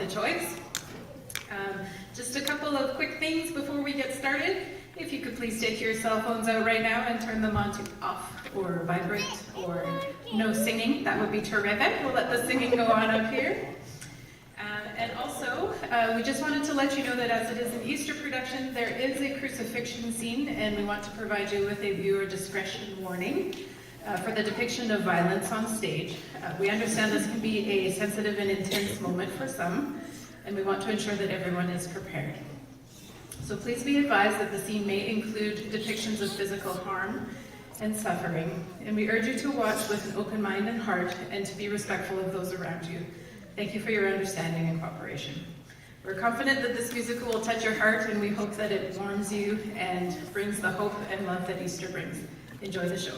the choice. Just a couple of quick things before we get started. If you could please take your cell phones out right now and turn them on to off or vibrate or no singing, that would be terrific. We'll let the singing go on up here. And also, we just wanted to let you know that as it is an Easter production, there is a crucifixion scene, and we want to provide you with a viewer discretion warning for the depiction of violence on stage. We understand this can be a sensitive and intense moment for some, and we want to ensure that everyone is prepared. So please be advised that the scene may include depictions of physical harm and suffering, and we urge you to watch with an open mind and heart and to be respectful of those around you. Thank you for your understanding and cooperation. We're confident that this musical will touch your heart, and we hope that it warms you and brings the hope and love that Easter brings. Enjoy the show.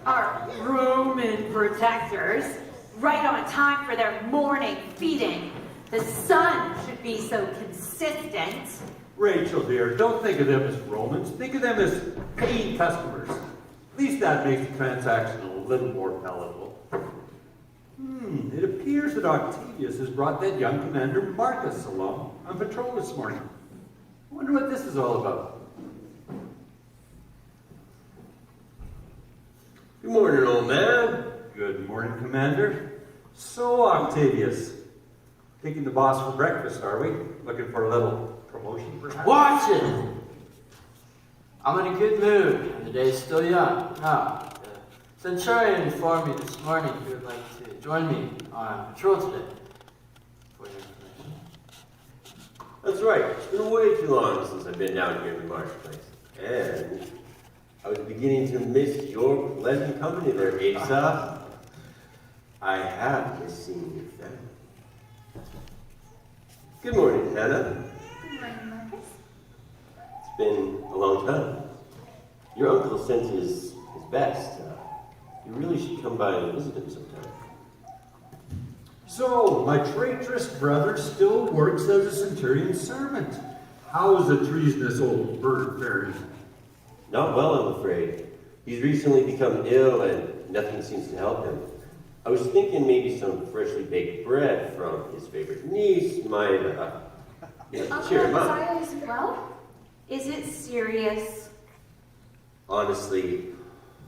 Our Roman protectors, right on time for their morning feeding. The sun should be so consistent. Rachel, dear, don't think of them as Romans. Think of them as paying customers. At least that makes the transaction a little more palatable. It appears that Octavius has brought that young Commander Marcus along on patrol this morning. I wonder what this is all about. Good morning, old man. Good morning, Commander. So, Octavius, taking the boss for breakfast, are we? Looking for a little promotion, perhaps? Watch it! I'm in a good mood, and the day is still young. Now, the Centurion informed me this morning he would like to join me on patrol today. For your information. That's right. It's been way too long since I've been down here in the marketplace. And I was beginning to miss your pleasant company there, Asa. I have missed seeing your family. Good morning, Hannah. Good morning, Marcus. It's been a long time. Your uncle sent his best. You really should come by and visit him sometime. So, my traitorous brother still works as a centurion's servant. How is the treasonous old bird faring? Not well, I'm afraid. He's recently become ill and nothing seems to help him. I was thinking maybe some freshly baked bread from his favorite niece might cheer him up. Messiah is well? Is it serious? Honestly,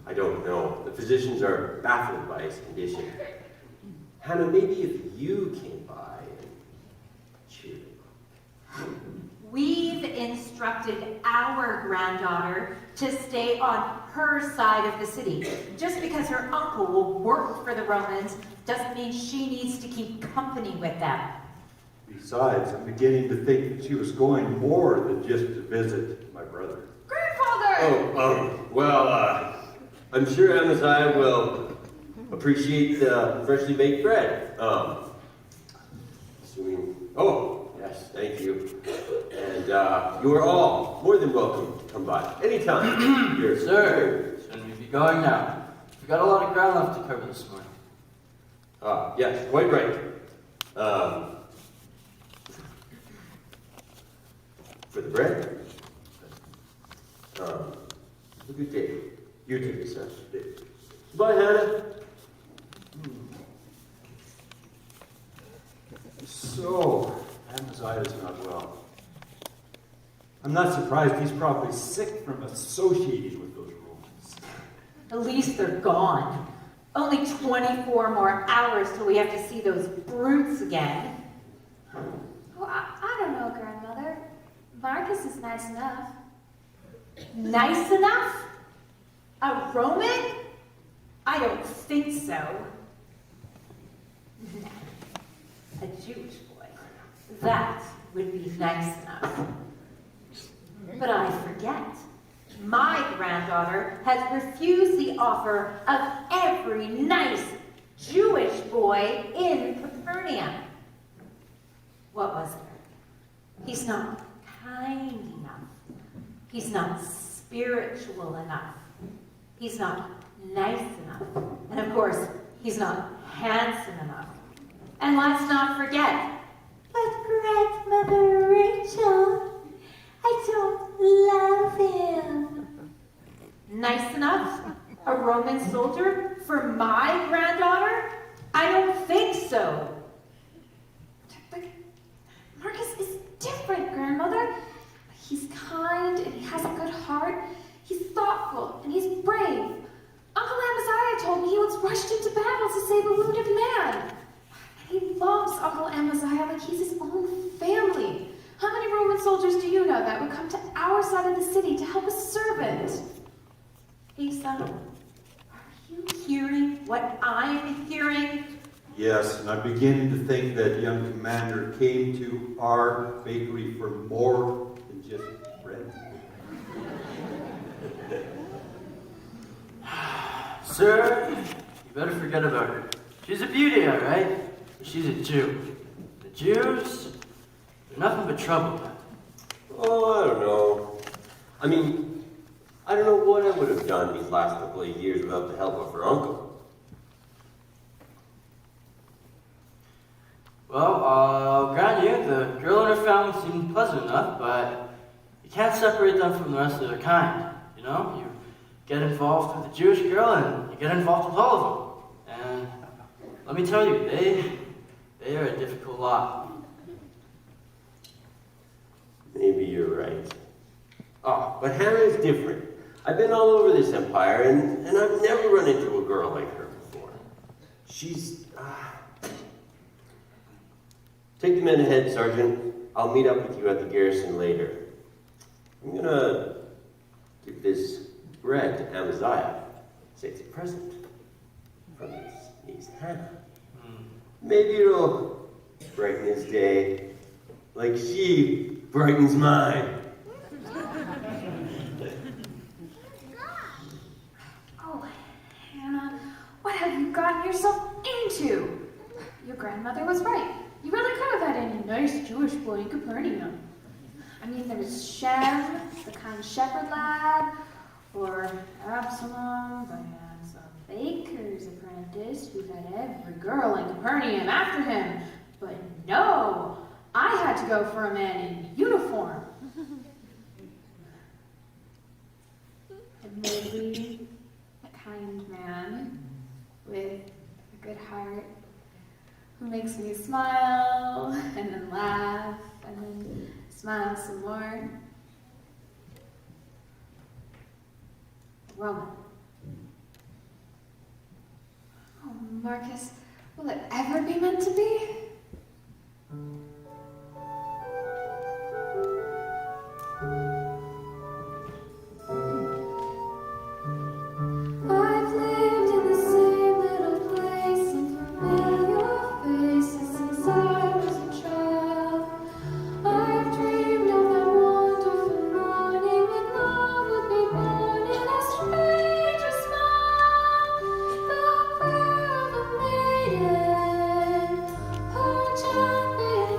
I don't know. The physicians are baffled by his condition. Hannah, maybe if you came by and cheered him up. We've instructed our granddaughter to stay on her side of the city. Just because her uncle will work for the Romans doesn't mean she needs to keep company with them. Besides, I'm beginning to think that she was going more than just to visit my brother. Grandfather! I'm sure Amaziah will appreciate the freshly baked bread. Yes, thank you. And you are all more than welcome to come by anytime. Sir, shouldn't we be going now? We've got a lot of ground left to cover this morning. Yes, quite right. For the bread? Have a good day. You too, sir. Bye, Hannah. So, Amaziah's not well. I'm not surprised he's probably sick from associating with those Romans. At least they're gone. Only 24 more hours till we have to see those brutes again. Well, I don't know, Grandmother. Marcus is nice enough. Nice enough? A Roman? I don't think so. No. A Jewish boy. That would be nice enough. But I forget. My granddaughter has refused the offer of every nice Jewish boy in Capernaum. What was there? He's not kind enough. He's not spiritual enough. He's not nice enough. And of course, he's not handsome enough. And let's not forget, but Grandmother Rachel, I don't love him. Nice enough? A Roman soldier for my granddaughter? I don't think so. But Marcus is different, Grandmother. He's kind and he has a good heart. He's thoughtful and he's brave. Uncle Amaziah told me he once rushed into battle to save a wounded man. And he loves Uncle Amaziah like he's his own family. How many Roman soldiers do you know that would come to our side of the city to help a servant? Asa, are you hearing what I'm hearing? Yes, and I'm beginning to think that young commander came to our bakery for more than just bread. Sir, you better forget about her. She's a beauty, all right? She's a Jew. The Jews, they're nothing but trouble. Oh, I don't know. I mean, I don't know what I would have done these last couple of years without the help of her uncle. Well, I'll grant you, the girl and her family seem pleasant enough, but you can't separate them from the rest of their kind. You know, you get involved with the Jewish girl and you get involved with all of them. And let me tell you, they are a difficult lot. Maybe you're right. Oh, but Hannah's different. I've been all over this empire, and I've never run into a girl like her before. She's... Take the men ahead, Sergeant. I'll meet up with you at the garrison later. I'm gonna give this bread to Amaziah. Say it's a present from his niece Hannah. Maybe it'll brighten his day like she brightens mine. Oh, Hannah, what have you gotten yourself into? Your grandmother was right. You really could have had any nice Jewish boy in Capernaum. I mean, there was Shem, the kind shepherd lad, or Absalom, the handsome baker's apprentice who had every girl in Capernaum after him. But no, I had to go for a man in uniform. Admittedly, a kind man with a good heart who makes me smile and then laugh and then smile some more. Roman. Oh, Marcus, will it ever be meant to be? I've lived in the same little place and familiar faces since I was a child. I've dreamed of that wonderful morning when love would be born in a stranger smile. The prayer of a maiden, her champion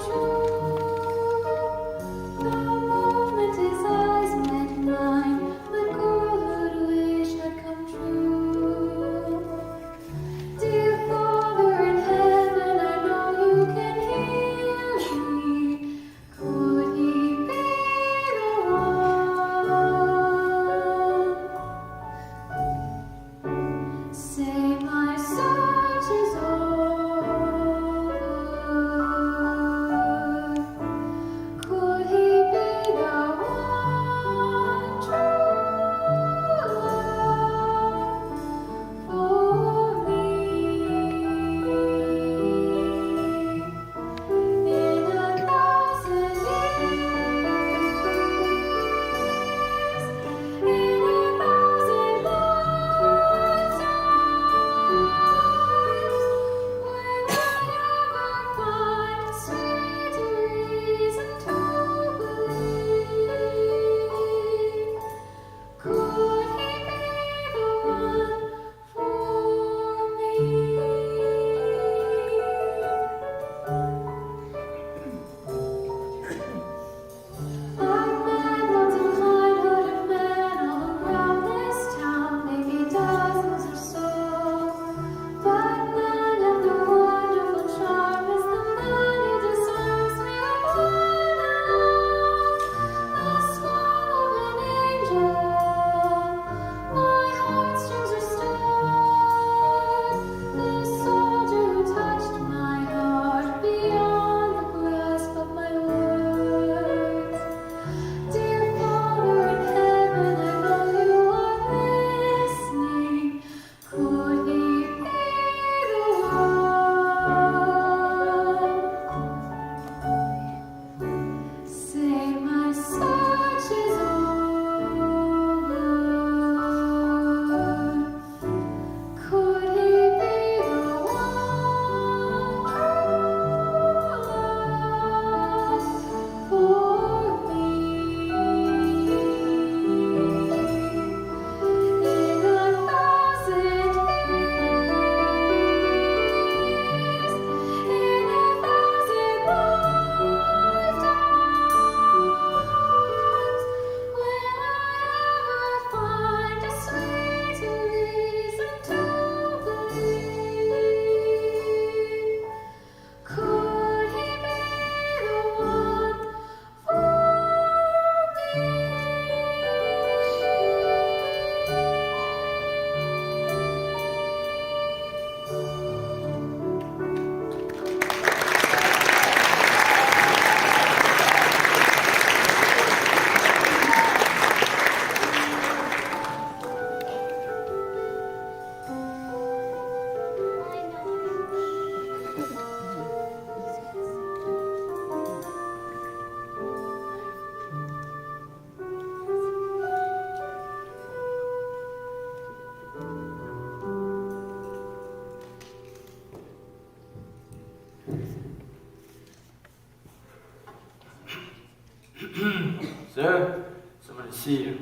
Sir, someone to see you.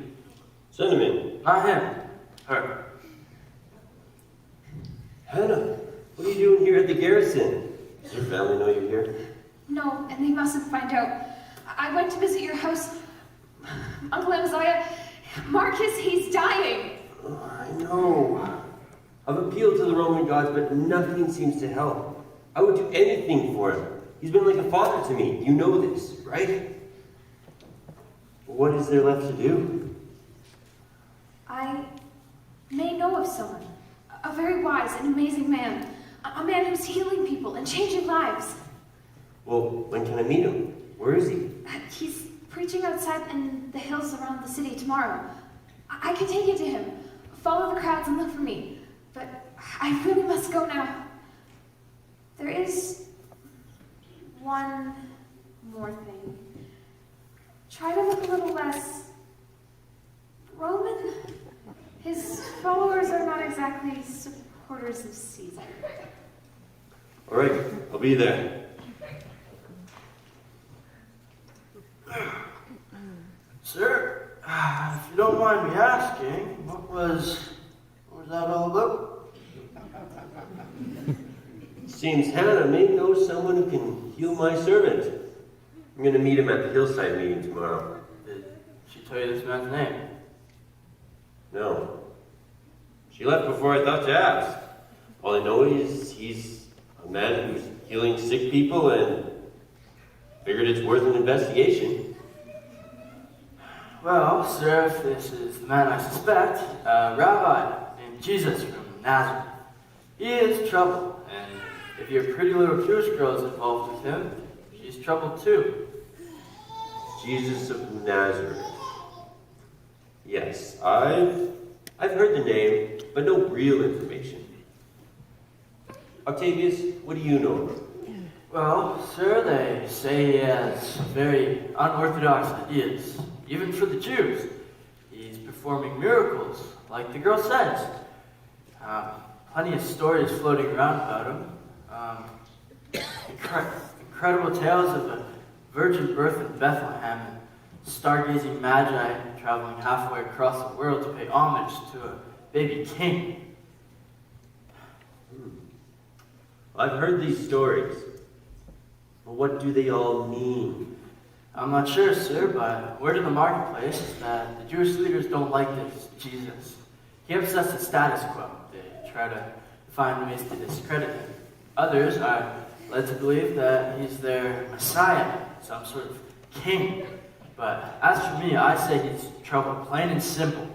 Send him in. Not him. Her. Hannah, what are you doing here at the garrison? Does your family know you're here? No, and they mustn't find out. I went to visit your house. Uncle Amaziah, Marcus, he's dying. Oh, I know. I've appealed to the Roman gods, but nothing seems to help. I would do anything for him. He's been like a father to me. You know this, right? What is there left to do? I may know of someone. A very wise and amazing man. A man who's healing people and changing lives. Well, when can I meet him? Where is he? He's preaching outside in the hills around the city tomorrow. I can take you to him. Follow the crowds and look for me. But I really must go now. There is one more thing. Try to look a little less Roman. His followers are not exactly supporters of Caesar. All right, I'll be there. Sir, if you don't mind me asking, what was that all about? Seems Hannah may know someone who can heal my servant. I'm going to meet him at the hillside meeting tomorrow. Did she tell you this man's name? No. She left before I thought to ask. All I know is he's a man who's healing sick people and figured it's worth an investigation. Well, sir, if this is the man I suspect, a rabbi named Jesus from Nazareth. He is trouble, and if your pretty little Jewish girl is involved with him, she's trouble too. Jesus of Nazareth. Yes, I've heard the name, but no real information. Octavius, what do you know? Well, sir, they say he has very unorthodox ideas, even for the Jews. He's performing miracles, like the girl says. Plenty of stories floating around about him. Incredible tales of a virgin birth in Bethlehem and stargazing magi traveling halfway across the world to pay homage to a baby king. I've heard these stories, but what do they all mean? I'm not sure, sir, but word in the marketplace is that the Jewish leaders don't like this Jesus. He upsets the status quo. They try to find ways to discredit him. Others are led to believe that he's their Messiah, some sort of king. But as for me, I say he's trouble, plain and simple.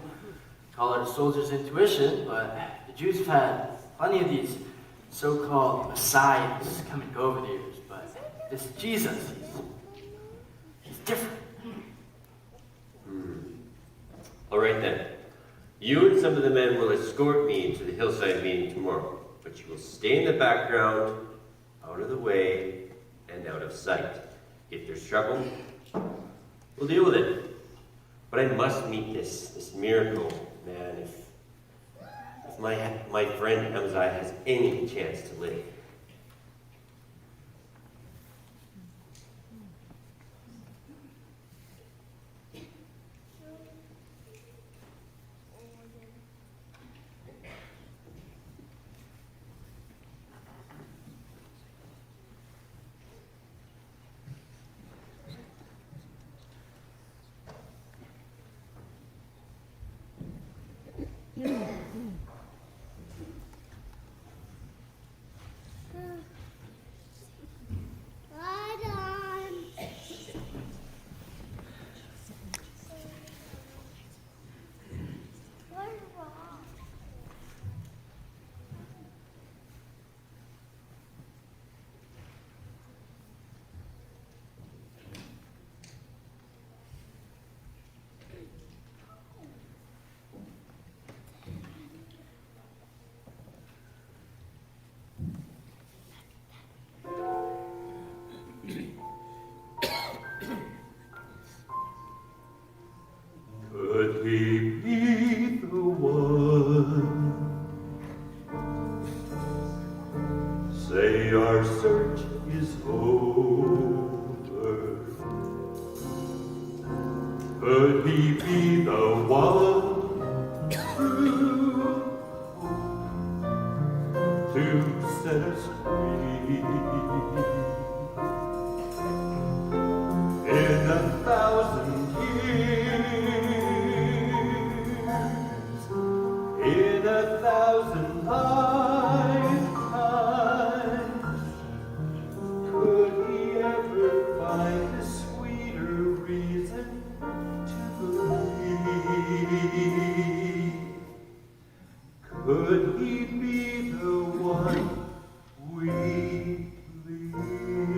Call it a soldier's intuition, but the Jews have had plenty of these so-called messiahs come and go over the years. But this Jesus, he's different. All right then. You and some of the men will escort me to the hillside meeting tomorrow, but you will stay in the background, out of the way, and out of sight. If there's trouble, we'll deal with it. But I must meet this miracle man if my friend Amaziah has any chance to live. Could he be the one to set us free? In 1,000 years, in 1,000 lifetimes, could he ever find a sweeter reason to believe? Could he be the one we believe?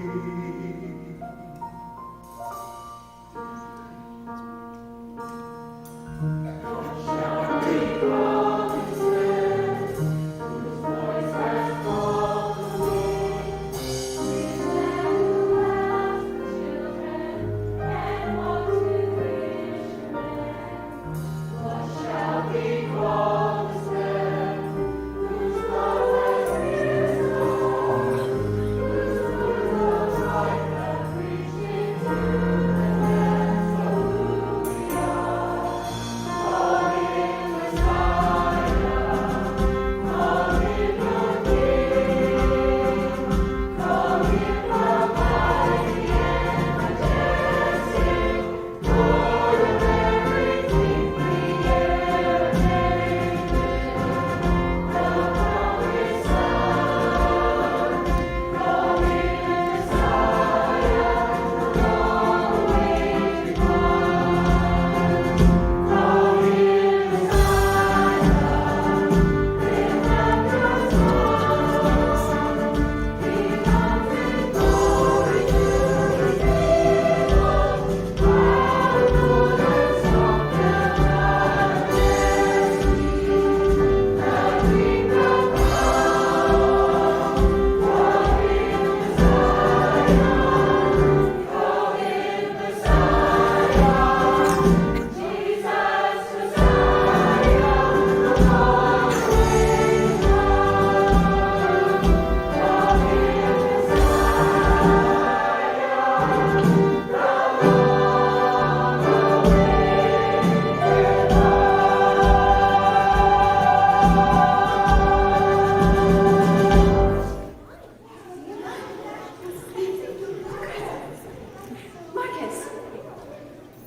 Marcus,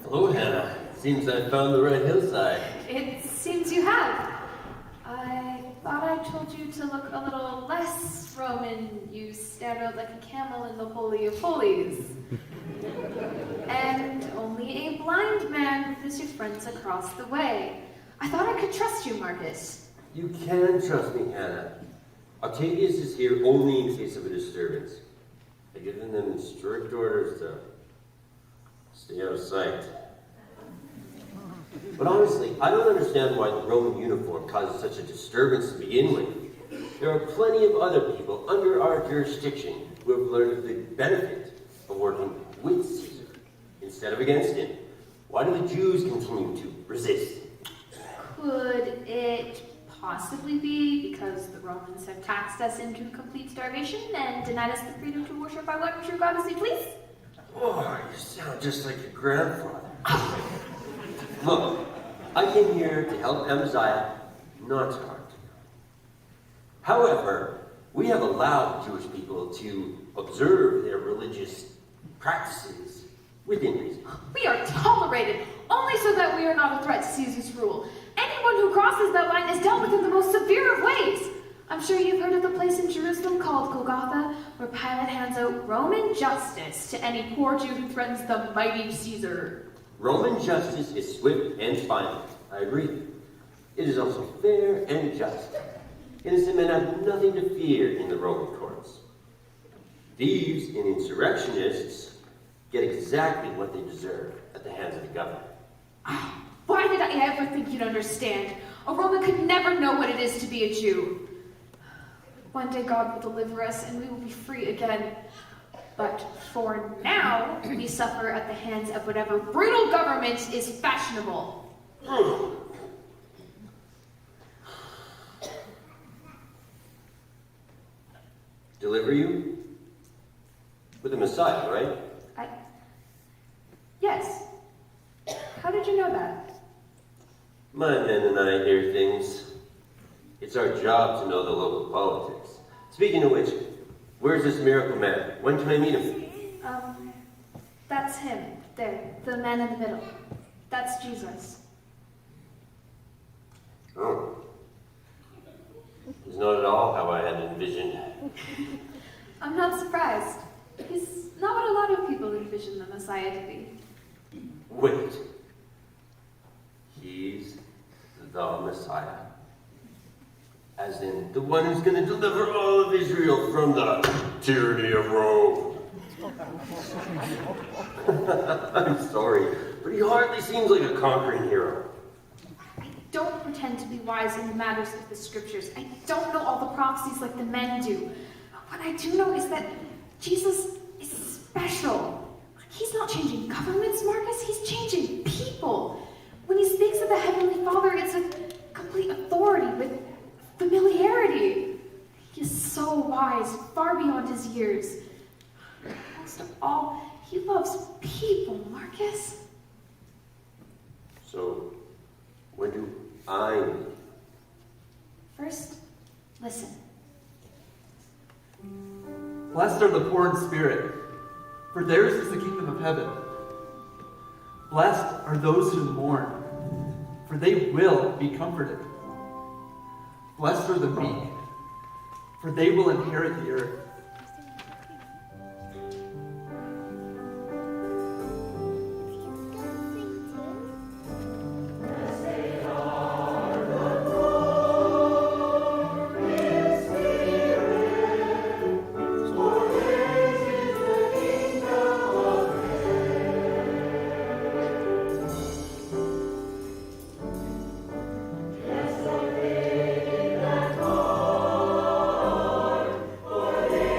Hello, Hannah. Seems I found the right hillside. it seems you have. I thought I told you to look a little less Roman. You stand out like a camel in the Holy of Holies. And only a blind man with your friends across the way. I thought I could trust you, Marcus. You can trust me, Hannah. Octavius is here only in case of a disturbance. I've given them strict orders to stay out of sight. But honestly, I don't understand why the Roman uniform causes such a disturbance to begin with. There are plenty of other people under our jurisdiction who have learned of the benefit of working with Caesar instead of against him. Why do the Jews continue to resist? Could it possibly be because the Romans have taxed us into complete starvation and denied us the freedom to worship our one true God as we please? Oh, you sound just like your grandfather. Look, I came here to help Amaziah, not to harm him. However, we have allowed Jewish people to observe their religious practices within reason. We are tolerated only so that we are not a threat to Caesar's rule. Anyone who crosses that line is dealt with in the most severe of ways. I'm sure you've heard of the place in Jerusalem called Golgotha, where Pilate hands out Roman justice to any poor Jew who threatens the mighty Caesar. Roman justice is swift and final. I agree. It is also fair and just. Innocent men have nothing to fear in the Roman courts. Thieves and insurrectionists get exactly what they deserve at the hands of the government. Why did I ever think you'd understand? A Roman could never know what it is to be a Jew. One day God will deliver us and we will be free again. But for now, we suffer at the hands of whatever brutal government is fashionable. Deliver you? With the Messiah, right? Yes. How did you know that? My men and I hear things. It's our job to know the local politics. Speaking of which, where's this miracle man? When can I meet him? That's him. There, the man in the middle. That's Jesus. Oh. It's not at all how I had envisioned. I'm not surprised. He's not what a lot of people envision the Messiah to be. Wait. He's the Messiah. As in, the one who's going to deliver all of Israel from the tyranny of Rome. I'm sorry, but he hardly seems like a conquering hero. I don't pretend to be wise in the matters of the scriptures. I don't know all the prophecies like the men do. What I do know is that Jesus is special. He's not changing governments, Marcus. He's changing people. When he speaks of the Heavenly Father, it's with complete authority, with familiarity. He is so wise, far beyond his years. Most of all, he loves people, Marcus. So, when do I meet? First, listen. Blessed are the poor in spirit, for theirs is the kingdom of heaven. Blessed are those who mourn, for they will be comforted. Blessed are the meek, for they will inherit the earth. For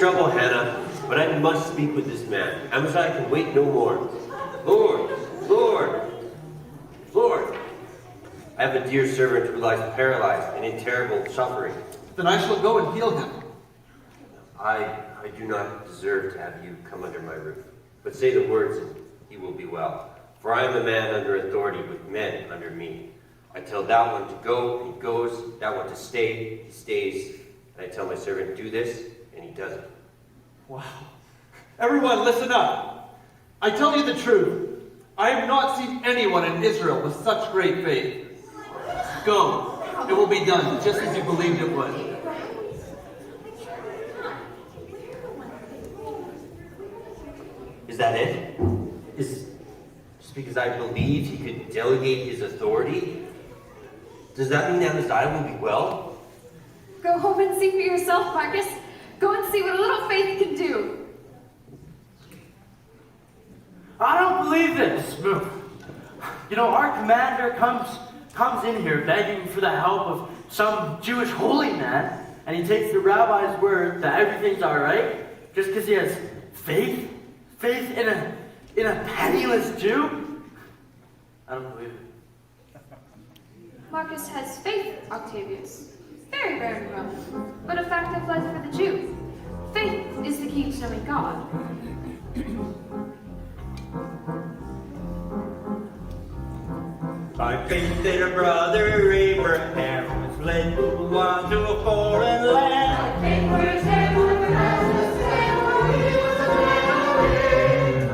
trouble, Hannah, but I must speak with this man. Amaziah can wait no more. Lord, I have a dear servant who lies paralyzed and in terrible suffering. Then I shall go and heal him. I do not deserve to have you come under my roof, but say the words and he will be well. For I am a man under authority with men under me. I tell that one to go, and he goes, that one to stay, he stays, and I tell my servant, do this, and he does it. Wow. Everyone, listen up. I tell you the truth. I have not seen anyone in Israel with such great faith. Go. It will be done just as you believed it would. Is that it? Is just because I believed he could delegate his authority? Does that mean Amaziah will be well? Go home and see for yourself, Marcus. Go and see what a little faith can do. I don't believe this. You know, our commander comes in here begging for the help of some Jewish holy man, and he takes the rabbi's word that everything's all right just because he has faith in a penniless Jew. I don't believe it. Marcus has faith, Octavius. Very rare in Rome, but effective life for the Jew. Faith is the key to knowing God. By faith that a brother Abraham was led on to a foreign land. By faith where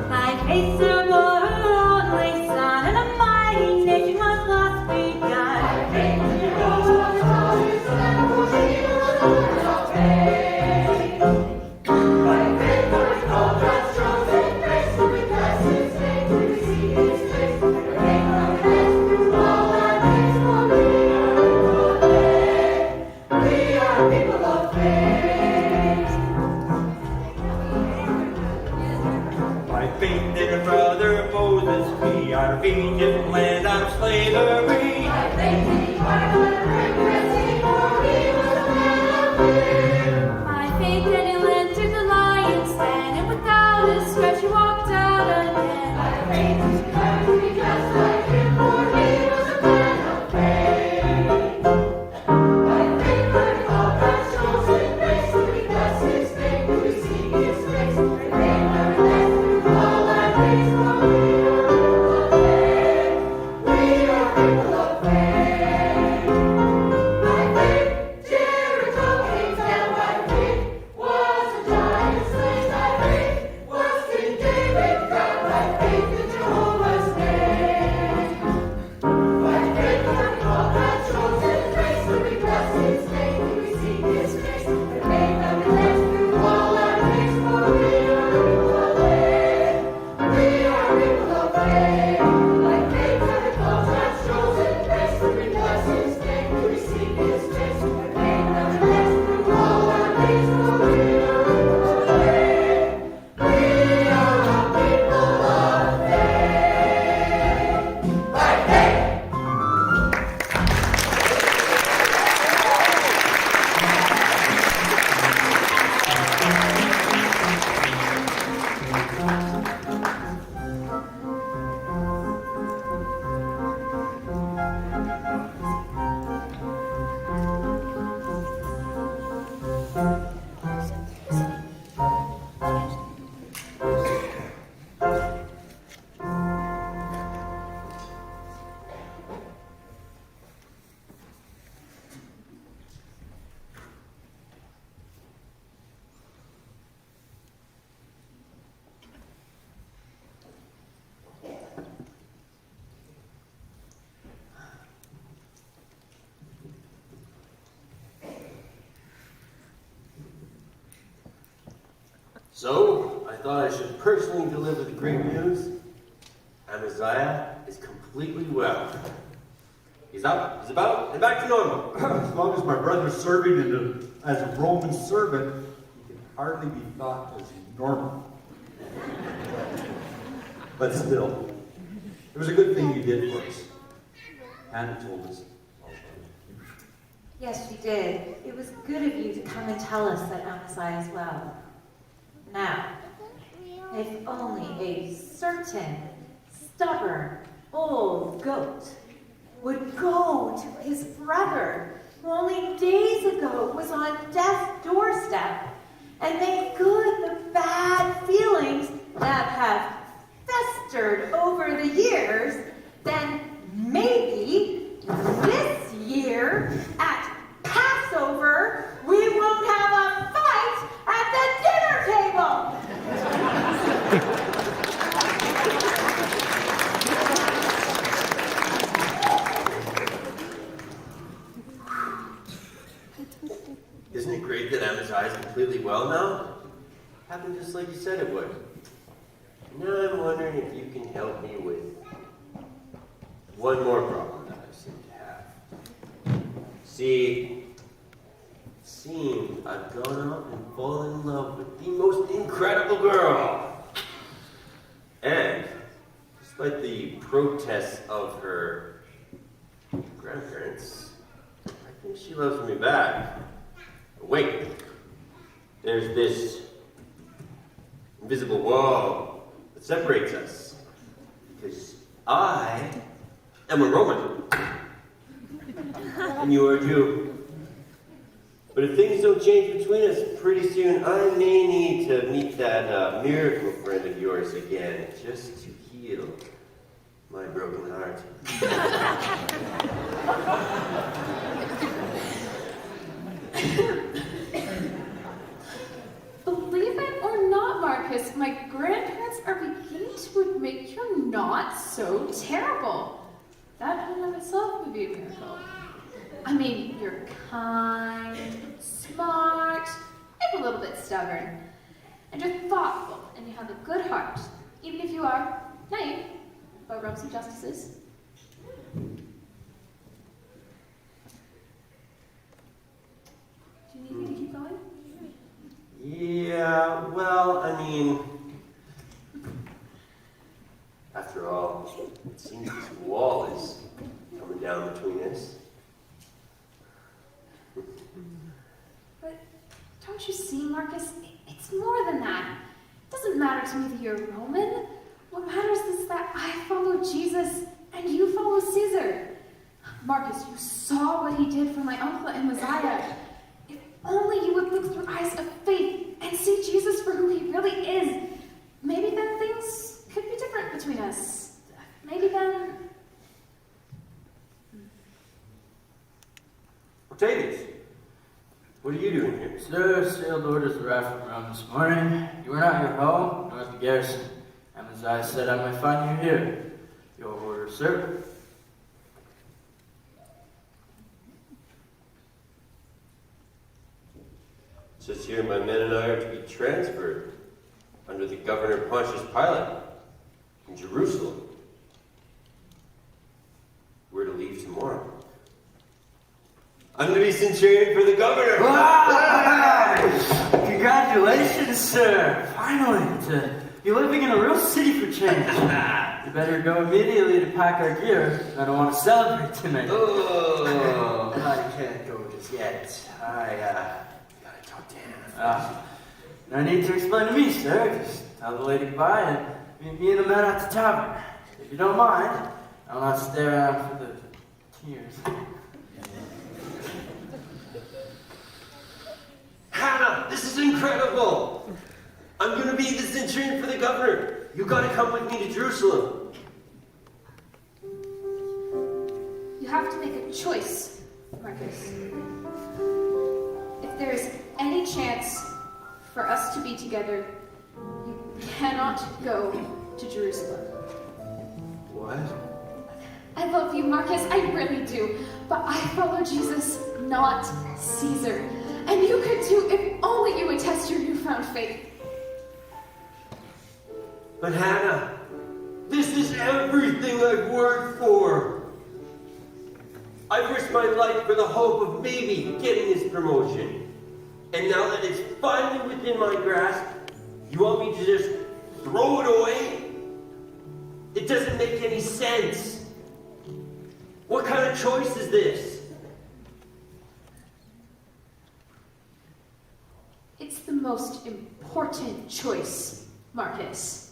My face a lonely son, and a mighty nation was lost begun. By faith that a brother Moses be out of Egypt, land out of slavery. By faith did he part on the Red Sea, for he was a man of faith. By faith Daniel entered the lion's den, and without a scratch he walked out again. By faith he decided to be just like him, for he was a man of faith. By faith learned all God's chosen grace, so because his faith will receive his grace. By faith never left through all our days, for we are people of faith. By faith Jericho came down, by faith was a giant slain, by faith was King David crowned, by faith in Jehovah's name. By faith learned all God's chosen grace, so because his name we receive his grace. By faith never left through all our days, for we are people of faith. We are people of faith. By faith never called God's chosen grace, so because his name we receive his grace. By faith never left through all our days, for we are people of faith. We are a people of faith. By faith. So, I thought I should personally deliver the great news. Amaziah is completely well. He's up, he's about, and back to normal. As long as my brother's serving as a Roman servant, he can hardly be thought as normal. But still, it was a good thing you did for us. Hannah told us all about it. Yes, she did. It was good of you to come and tell us that Amaziah is well. Now, if only a certain stubborn old goat would go to his brother, who only days ago was on death's doorstep, and make good the bad feelings that have festered over the years, then maybe this year at Passover we won't have a fight at the dinner table. Isn't it great that Amaziah is completely well now? Happened just like you said it would. Now I'm wondering if you can help me with one more problem that I seem to have. See, it seems I've gone out and fallen in love with the most incredible girl. And despite the protests of her grandparents, I think she loves me back. But wait, there's this invisible wall that separates us. Because I am a Roman. And you are a Jew. But if things don't change between us pretty soon, I may need to meet that miracle friend of yours again, just to heal my broken heart. Believe it or not, Marcus, my grandparents are beginning to admit you're not so terrible. That in and of itself would be a miracle. I mean, you're kind, smart, and a little bit stubborn. And you're thoughtful, and you have a good heart, even if you are naive about Rome's injustices. Do you need me to keep going? Yeah, well, I mean, after all, it seems this wall is coming down between us. But don't you see, Marcus? It's more than that. It doesn't matter to me that you're Roman. What matters is that I follow Jesus and you follow Caesar. Marcus, you saw what he did for my uncle and Messiah. If only you would look through eyes of faith and see Jesus for who he really is, maybe then things could be different between us. Maybe then... Octavius, what are you doing here? Sir, sealed orders arrived from Rome this morning. You were not at your home, nor at the garrison. Amaziah said I might find you here. Your order, sir. It says here my men and I are to be transferred under the governor Pontius Pilate in Jerusalem. We're to leave tomorrow. I'm to be centurion for the governor. Congratulations, sir. Finally, to be living in a real city for change. You better go immediately to pack our gear. I don't want to celebrate tonight. Oh, I can't go just yet. I gotta talk to Hannah. No need to explain to me, sir. Just tell the lady goodbye and meet me and the men at the tavern. If you don't mind, I'll not stay around for the tears. Hannah, this is incredible! I'm gonna be the centurion for the governor. You gotta come with me to Jerusalem. You have to make a choice, Marcus. If there is any chance for us to be together, you cannot go to Jerusalem. What? I love you, Marcus, I really do. But I follow Jesus, not Caesar. And you could too if only you would test your newfound faith. But Hannah, this is everything I've worked for. I've risked my life for the hope of maybe getting this promotion. And now that it's finally within my grasp, you want me to just throw it away? It doesn't make any sense. What kind of choice is this? It's the most important important choice, Marcus.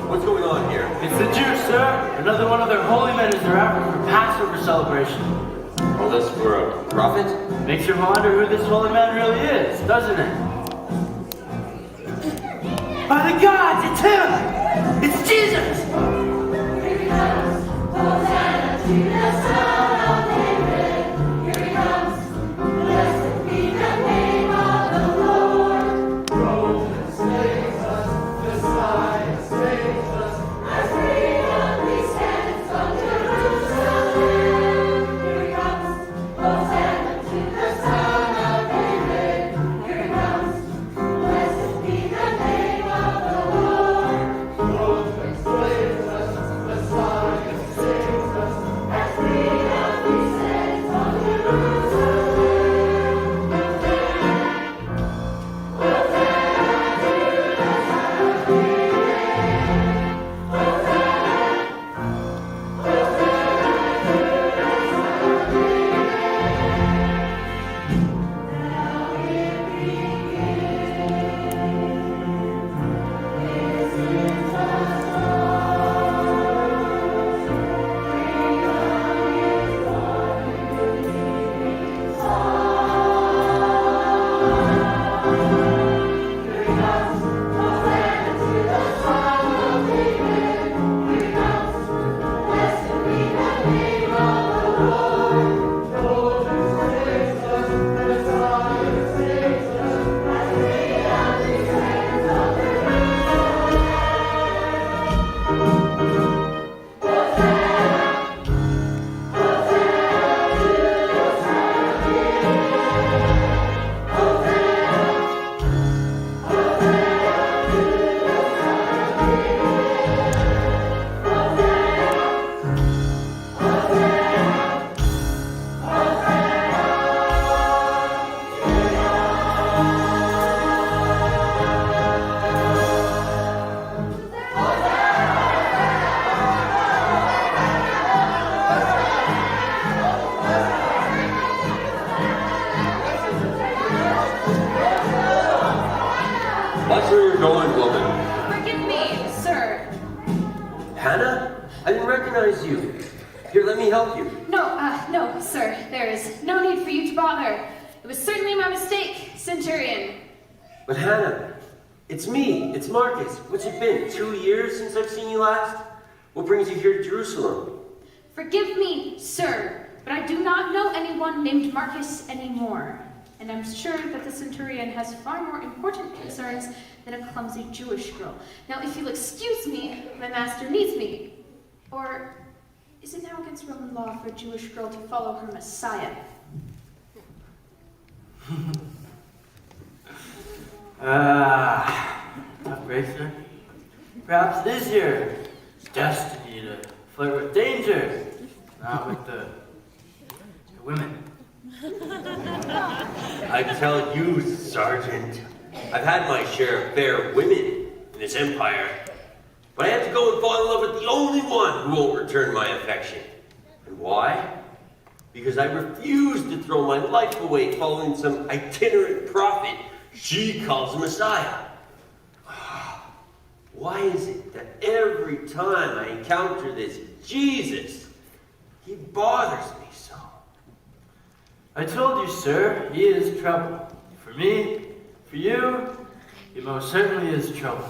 What's going on here? It's the Jews, sir. Another one of their holy men is their African for Passover celebration. All this for a prophet? Makes you wonder who this holy man really is, doesn't it? By the gods, it's him! It's Jesus! Here he comes, Hosanna to the Son of David. Here he comes, blessed be the name of the Lord. Romans saves us, Messiah saves us, as freedom we stand from Jerusalem. Here he comes, Hosanna to the Son of David. Here he comes, blessed be the name of the Lord. Romans saves us. Hannah? I didn't recognize you. Here, let me help you. No, sir. There is no need for you to bother. It was certainly my mistake, Centurion. But Hannah, it's me. It's Marcus. What's it been? 2 years since I've seen you last? What brings you here to Jerusalem? Forgive me, sir, but I do not know anyone named Marcus anymore. And I'm sure that the Centurion has far more important concerns than a clumsy Jewish girl. Now, if you'll excuse me, my master needs me. Or is it now against Roman law for a Jewish girl to follow her Messiah? Tough break, sir. Perhaps it is your destiny to flirt with danger, not with the women. I tell you, Sergeant, I've had my share of fair women in this empire, but I have to go and fall in love with the only one who won't return my affection. And why? Because I refuse to throw my life away following some itinerant prophet she calls a Messiah. Why is it that every time I encounter this Jesus, he bothers me so? I told you, sir, he is trouble. For me, for you, he most certainly is trouble.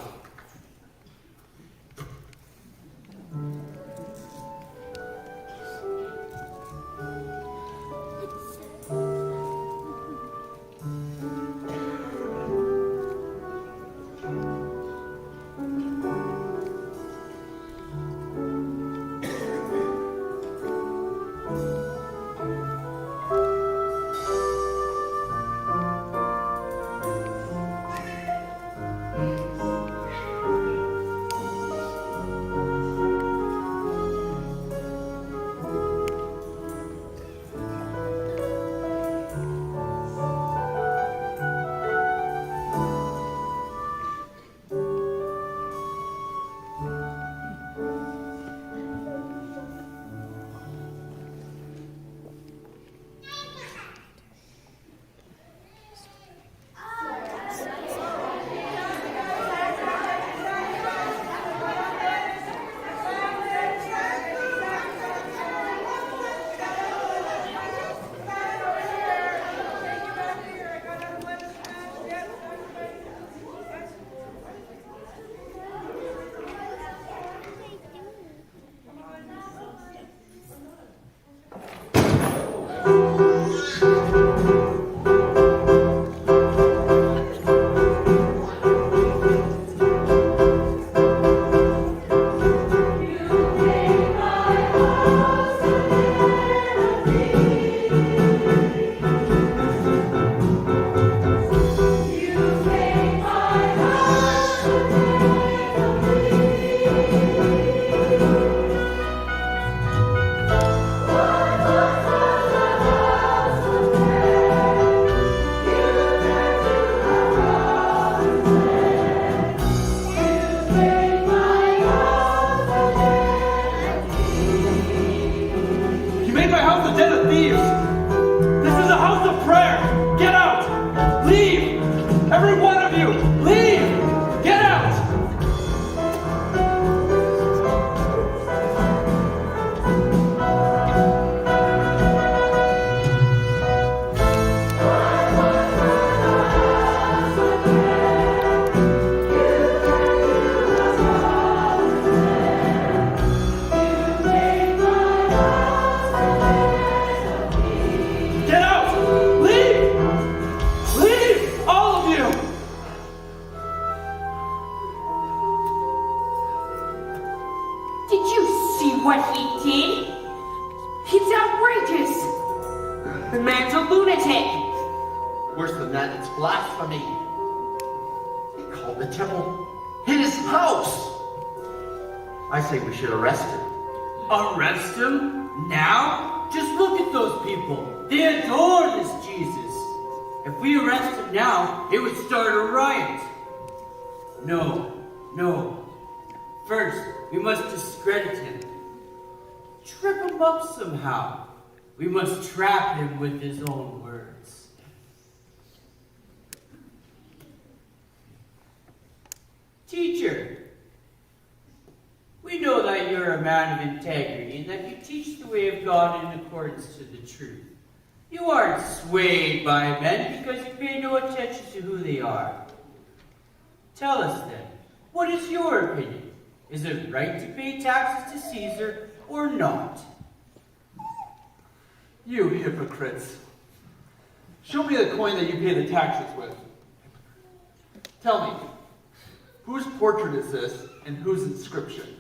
Somehow, we must trap him with his own words. Teacher, we We know that you're a man of integrity and that you teach the way of God in accordance to the truth. You aren't swayed by men because you pay no attention to who they are. Tell us then, what is your opinion? Is it right to pay taxes to Caesar or not? You hypocrites. Show me the coin that you pay the taxes with. Tell me, whose portrait is this and whose inscription?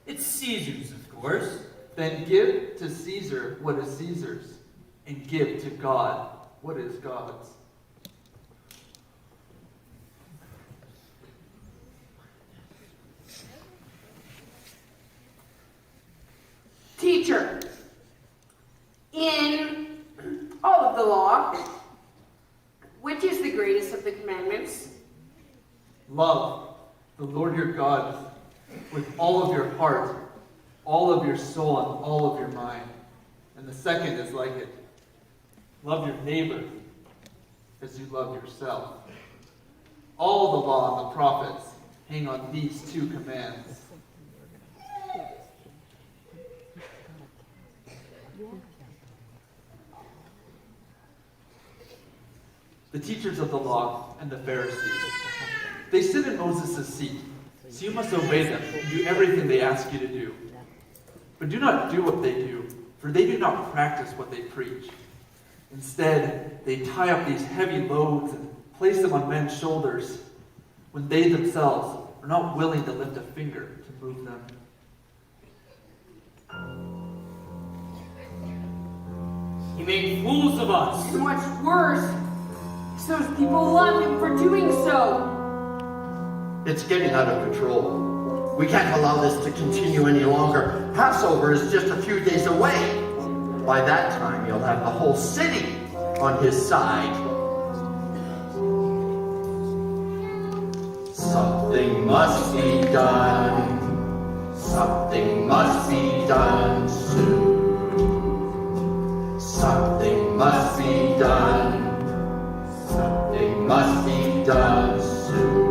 It's Caesar's, of course. Then give to Caesar what is Caesar's, and give to God what is God's. Teacher, in all of the law, which is the greatest of the commandments? Love the Lord your God with all of your heart, all of your soul, and all of your mind. And the second is like it. Love your neighbor as you love yourself. All the law and the prophets hang on these two commands. The teachers of the law and the Pharisees, they sit in Moses' seat, so you must obey them and do everything they ask you to do. But do not do what they do, for they do not practice what they preach. Instead, they tie up these heavy loads and place them on men's shoulders when they themselves are not willing to lift a finger to move them. He made fools of us. It's much worse. Those people love him for doing so. It's getting out of control. We can't allow this to continue any longer. Passover is just a few days away. By that time, he'll have the whole city on his side. Something must be done. Something must be done soon. Something must be done. Something must be done soon.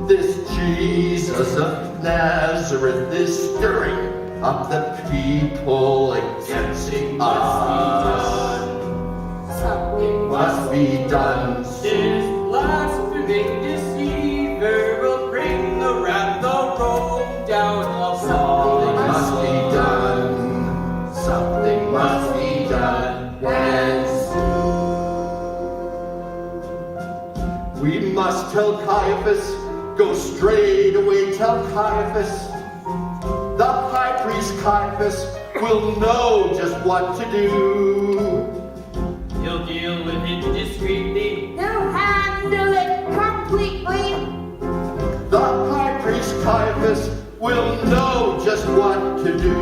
This Jesus of Nazareth is stirring up the people against us. Something must be done This soon. blaspheming deceiver will bring the wrath of Rome down Something upon must us. be done. Something must be done, and soon. We must tell Caiaphas, go straight away, tell Caiaphas. The high priest Caiaphas will know just what to do. He'll deal with it discreetly. He'll handle it completely. The high priest Caiaphas will know just what to do.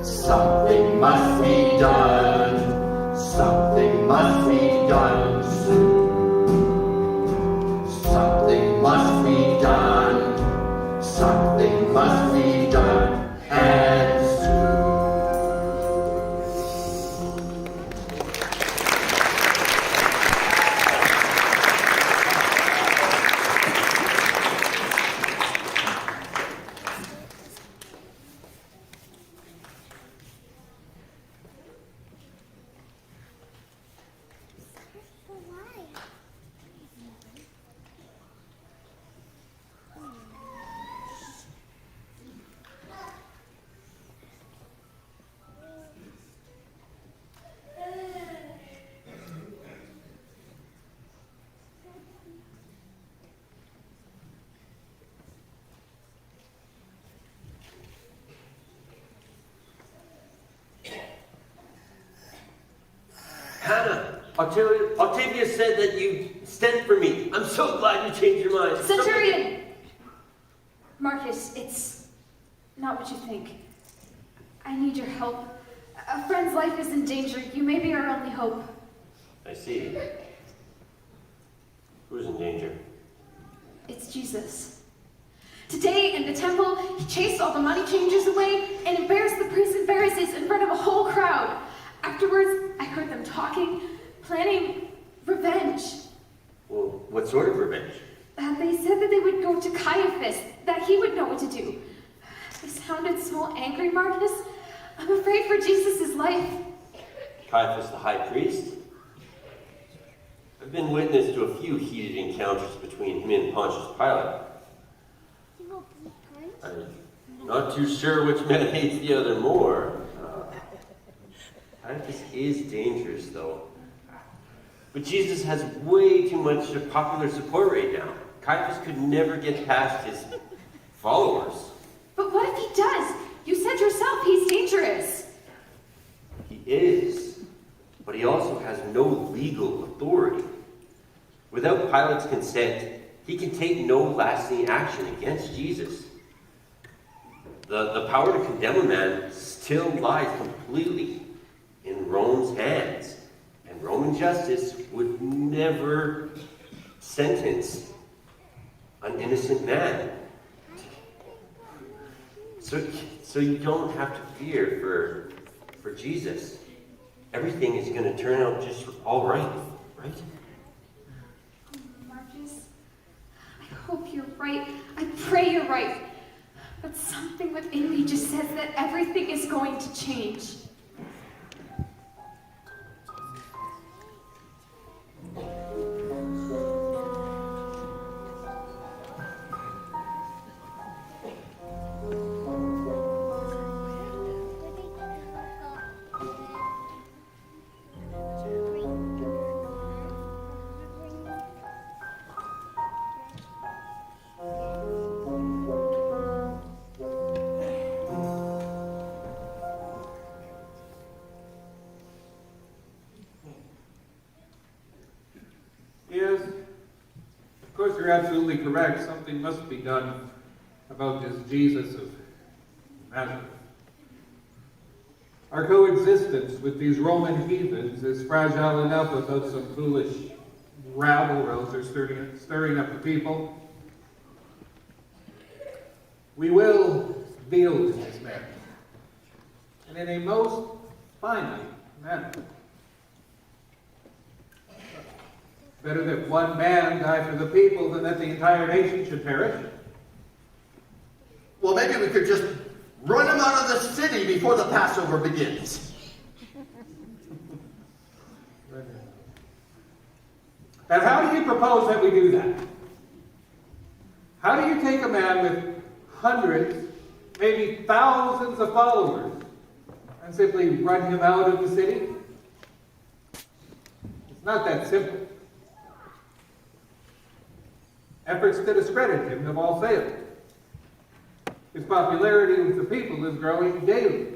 Something must be done. Something must be done soon. Something must be done. Something must be done, and soon. Hannah, Octavia said that you sent for me. I'm so glad you changed your mind. Centurion! Marcus, it's not what you think. I need your help. A friend's life is in danger. You may be our only hope. I see. Who's in danger? It's Jesus. Today in the temple, he chased all the money changers away and embarrassed the priests and Pharisees in front of a whole crowd. Afterwards, I heard them talking, planning revenge. Well, what sort of revenge? They said that they would go to Caiaphas, that he would know what to do. They sounded so angry, Marcus. I'm afraid for Jesus' life. Caiaphas the high priest? I've been witness to a few heated encounters between him and Pontius Pilate. I'm not too sure which man hates the other more. Caiaphas is dangerous, though. But Jesus has way too much popular support right now. Caiaphas could never get past his followers. But what if he does? You said yourself he's dangerous. He is, but he also has no legal authority. Without Pilate's consent, he can take no lasting action against Jesus. The power to condemn a man still lies completely in Rome's hands, and Roman justice would never sentence an innocent man. So you don't have to fear for Jesus. Everything is going to turn out just all right, right? Marcus, I hope you're right. I pray you're right. But something within me just says that everything is going to change. Yes, of course you're absolutely correct. Something must be done about this Jesus of Nazareth. Our coexistence with these Roman heathens is fragile enough without some foolish rabble-rousers stirring up the people. We will deal with this man, and in a most finite manner. Better that one man die for the people than that the entire nation should perish. Well, maybe we could just run him out of the city before the Passover begins. And how do you propose that we do that? How do you take a man with hundreds, maybe thousands of followers, and simply run him out of the city? It's not that simple. Efforts to discredit him have all failed. His popularity with the people is growing daily,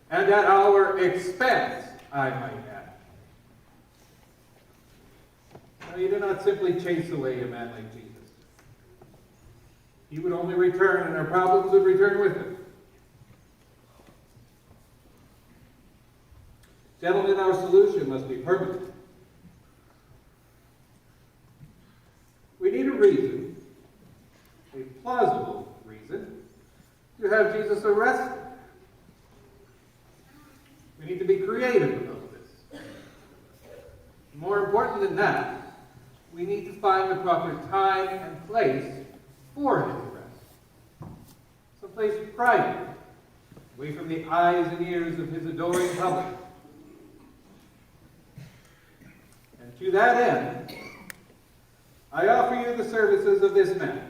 and at our expense, I might add. Now, you do not simply chase away a man like Jesus. He would only return, and our problems would return with him. Gentlemen, our solution must be permanent. We need a reason, a plausible reason, to have Jesus arrested. We need to be creative about this. More important than that, we need to find the proper time and place for his arrest. Someplace private, away from the eyes and ears of his adoring public. And to that end, I offer you the services of this man.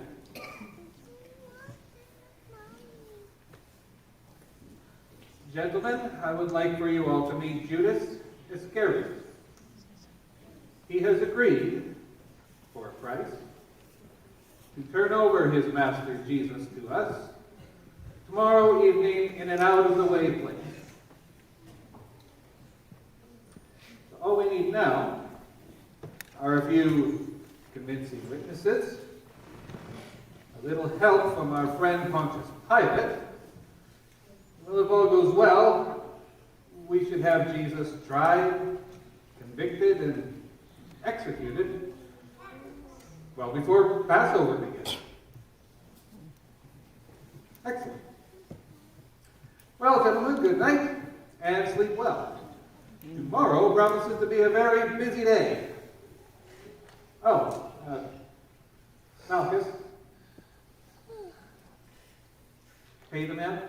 Gentlemen, I would like for you all to meet Judas Iscariot. He has agreed, for a price, to turn over his master Jesus to us tomorrow evening in an out-of-the-way place. So all we need now are a few convincing witnesses, a little help from our friend Pontius Pilate. Well, if all goes well, we should have Jesus tried, convicted, and executed well before Passover begins. Excellent. Well, gentlemen, good night, and sleep well. Tomorrow promises to be a very busy day. Oh, Malchus, Pay the man?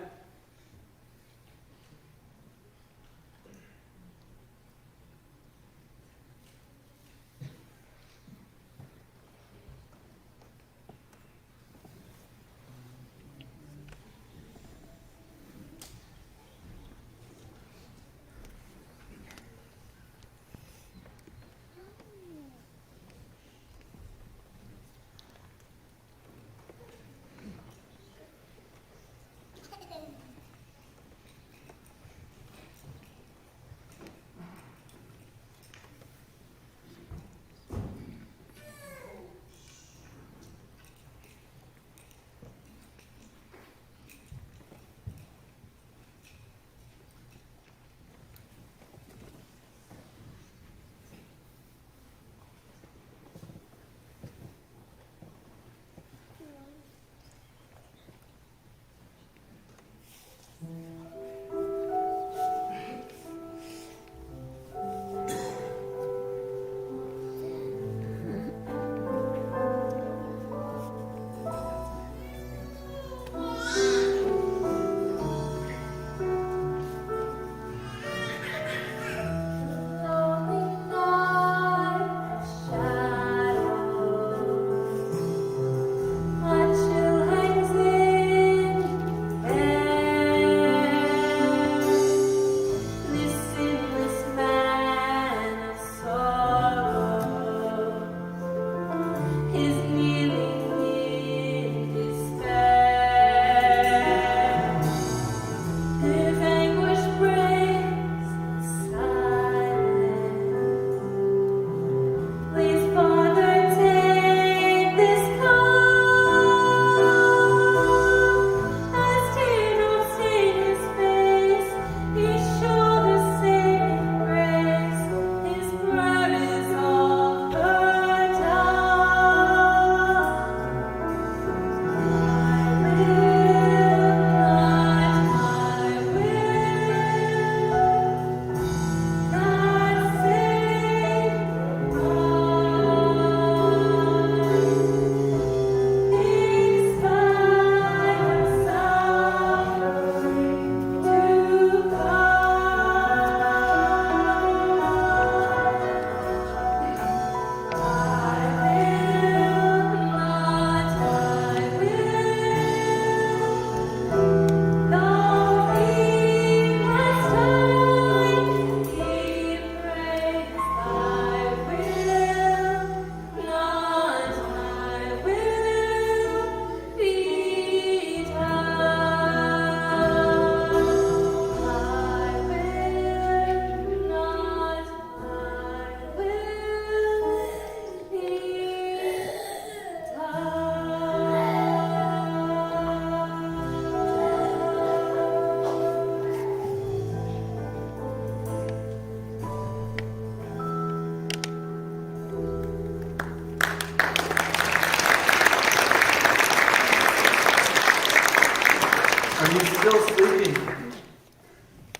Are you still sleeping?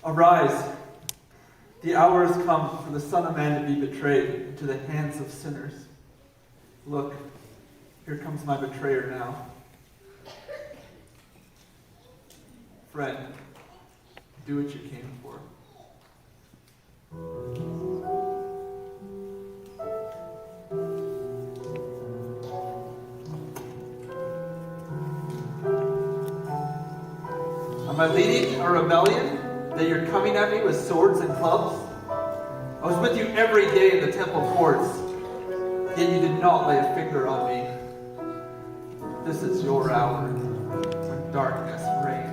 Arise. The hour has come for the Son of Man to be betrayed into the hands of sinners. Look, here comes my betrayer now. Friend, do what you came for. Am I leading a rebellion that you're coming at me with swords and clubs? I was with you every day in the temple courts, yet you did not lay a finger on me. This is your hour when darkness reigns.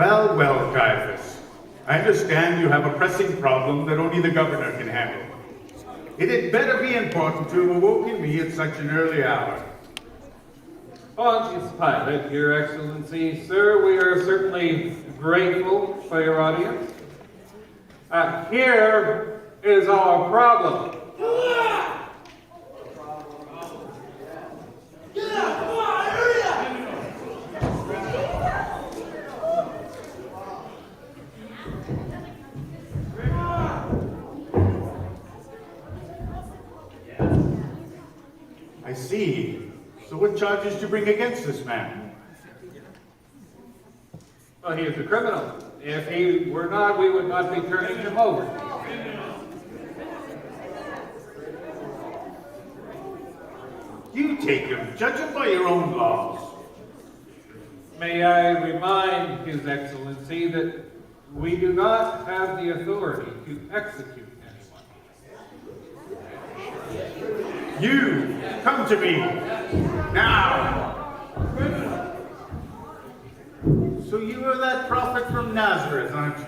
Well, well, Caiaphas. I understand you have a pressing problem that only the governor can handle. It had better be important to have awoken me at such an early hour. Pontius Pilate, Your Excellency, sir, we are certainly grateful for your audience. Here is our problem. I see. So what charges do you bring against this man? Well, he is a criminal. If he were not, we would not be turning him over. You take him, judge him by your own laws. May I remind His Excellency that we do not have the authority to execute anyone. You, come to me. Now. So you are that prophet from Nazareth, aren't you?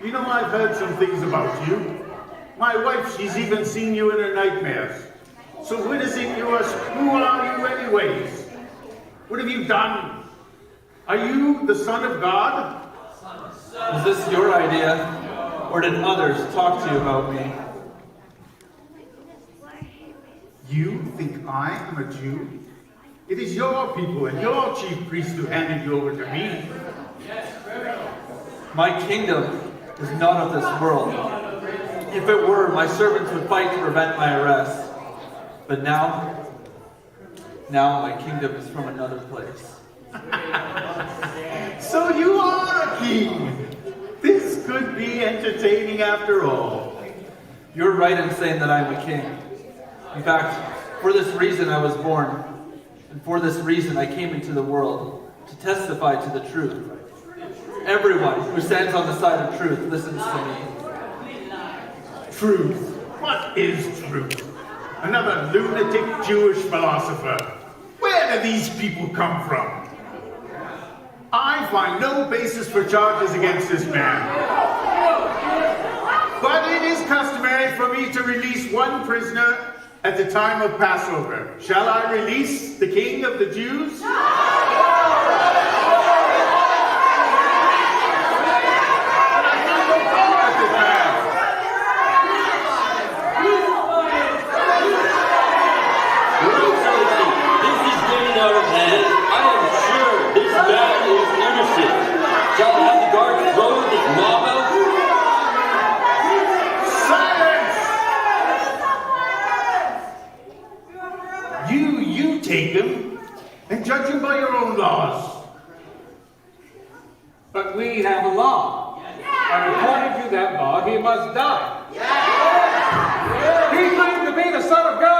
You know, I've heard some things about you. My wife, she's even seen you in her nightmares. So what is it you ask? Who are you anyways? What have you done? Are you the Son of God? Was this your idea, or did others talk to you about me? You think I am a Jew? It is your people and your chief priest who handed you over to me. My kingdom is not of this world. If it were, my servants would fight to prevent my arrest. But now my kingdom is from another place. So you are a king. This could be entertaining after all. You're right in saying that I'm a king. In fact, for this reason I was born, and for this reason I came into the world, to testify to the truth. Everyone who stands on the side of truth listens to me. Truth? What is truth? Another lunatic Jewish philosopher. Where do these people come from? I find no basis for charges against this man. But it is customary for me to release one prisoner at the time of Passover. Shall I release the King of the Jews? Out of hand. I am sure this man is innocent. Shall I have the guards throw this mob out? Silence! You take him and judge him by your own laws. But we have a law. And according to that law, he must die. He claimed to be the Son of God.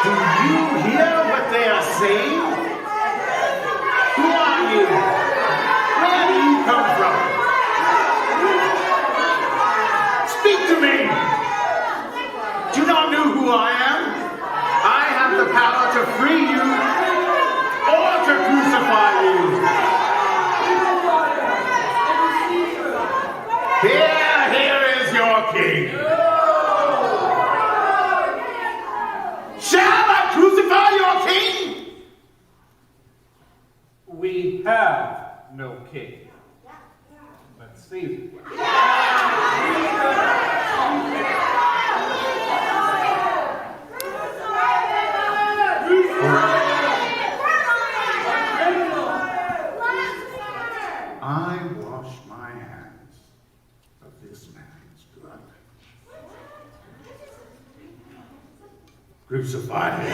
Do you hear what they are saying? Who are you? Where do you come from? Speak to me! Do you not know who I am? I have the power to free you or to crucify you. Here is your king. Shall I crucify your king? We have no king. But Caesar. I wash my hands of this man's blood. Crucify him.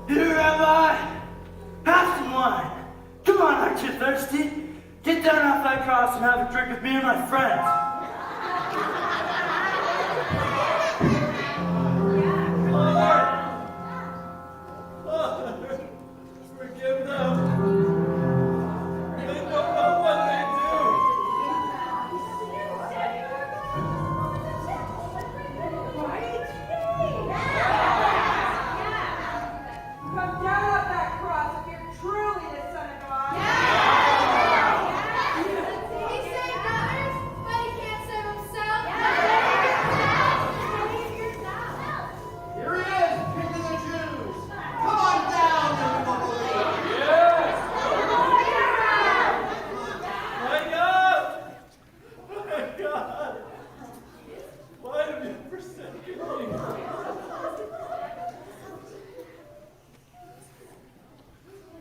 Here am I! Have some wine! Come on, aren't you thirsty? Get down off that cross and have a drink with me and my friends. Father, forgive them. They don't know what they Come down off that cross if you're truly the Son of God. He saved others, but he can't save himself. Here he is, King of the Jews. Come on down, if you don't believe. Yes! My God! My God! Why have you forsaken me?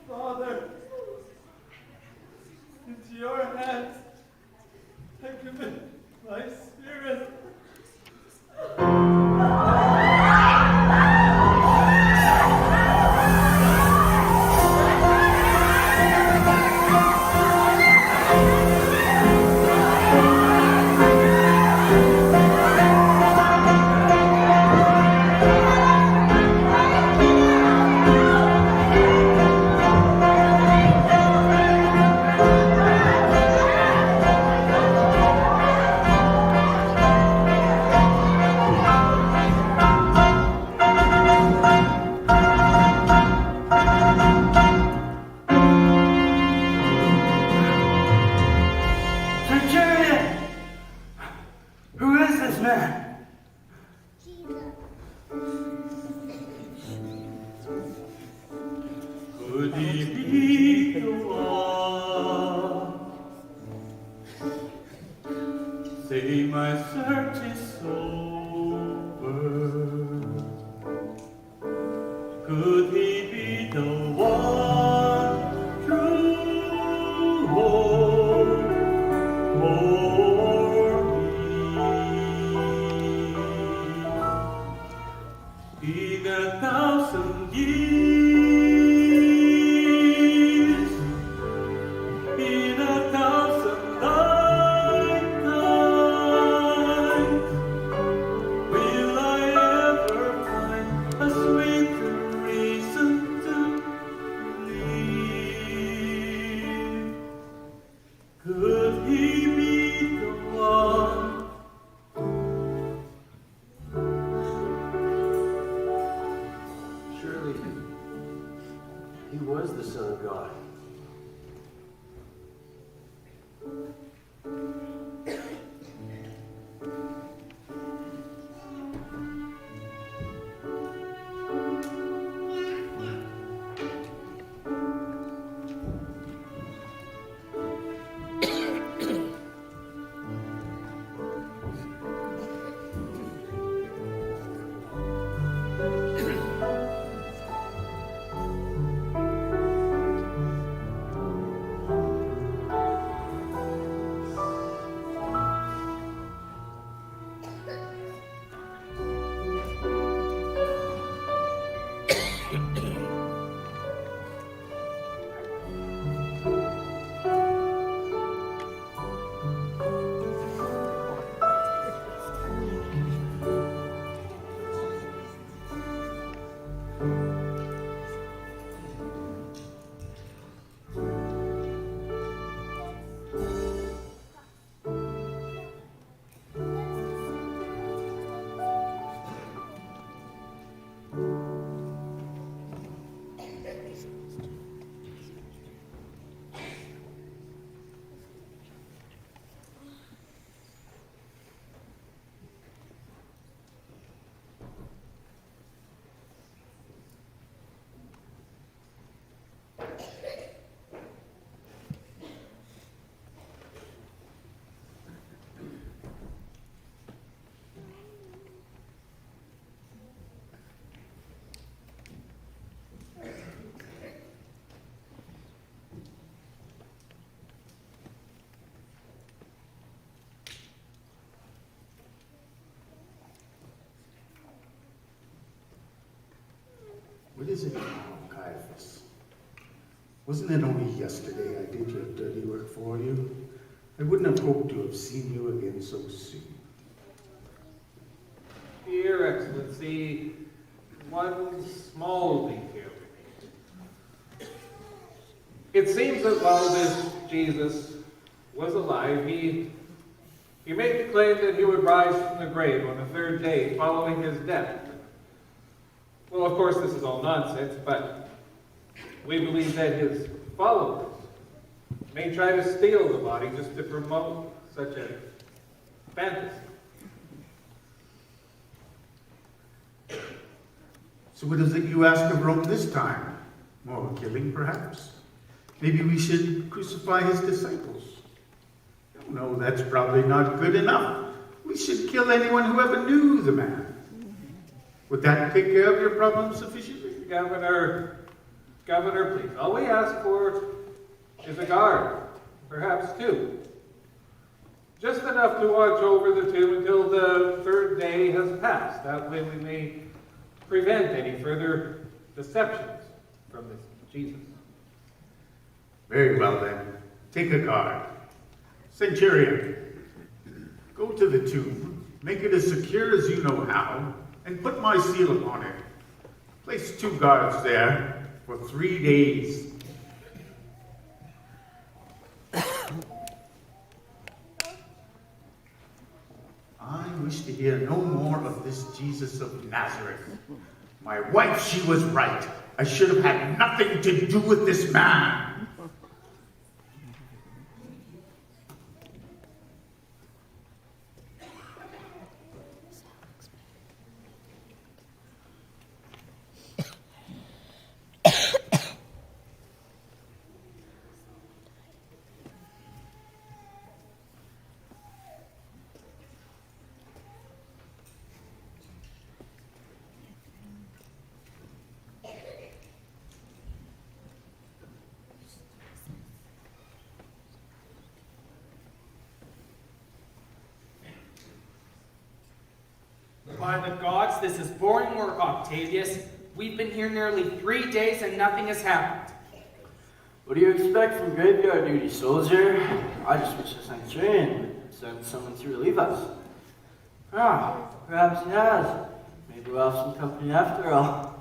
Father, into your hands I commit my spirit. Centurion! Who is this man? Could he be the one? Say my search is over. Could he be the one true Lord for me? In 1,000 years, in 1,000 lifetimes, is it now, Caiaphas? Wasn't it only yesterday I did your dirty work for you? I wouldn't have hoped to have seen you again so soon. Your Excellency, one small detail. It seems that while this Jesus was alive, he made the claim that he would rise from the grave on the third day following his death. Well, of course, this is all nonsense, but we believe that his followers may try to steal the body just to promote such a fantasy. So what is it you ask of Rome this time? More killing, perhaps? Maybe we should crucify his disciples. No, that's probably not good enough. We should kill anyone who ever knew the man. Would that take care of your problem sufficiently? Governor, please. All we ask for is a guard, perhaps two. Just enough to watch over the tomb until the third day has passed. That way we may prevent any further deceptions from this Jesus. Very well then. Take a guard. Centurion, go to the tomb, make it as secure as you know how, and put my seal upon it. Place 2 guards there for 3 days. I wish to hear no more of this Jesus of Nazareth. My wife, she was right. I should have had nothing to do with this man. By the gods, this is boring work, Octavius. We've been here nearly 3 days and nothing has happened. What do you expect from graveyard duty, soldier? I just wish the Centurion would send someone to relieve us. Ah, perhaps he has. Maybe we'll have some company after all.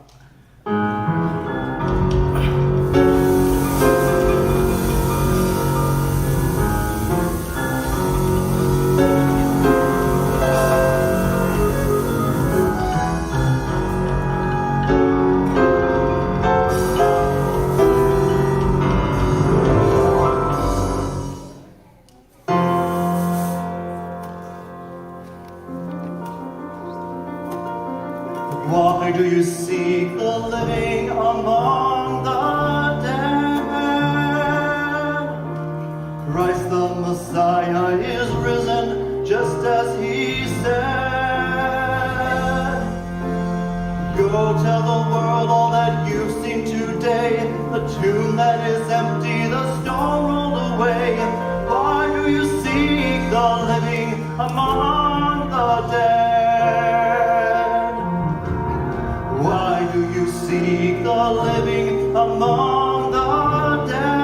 Why do you seek the living among the dead? Christ the Messiah is risen, just as he said. Go tell the world all that you've seen today, the tomb that is empty, the stone rolled away. Why do you seek the living among the dead? Why do you seek the living among the dead?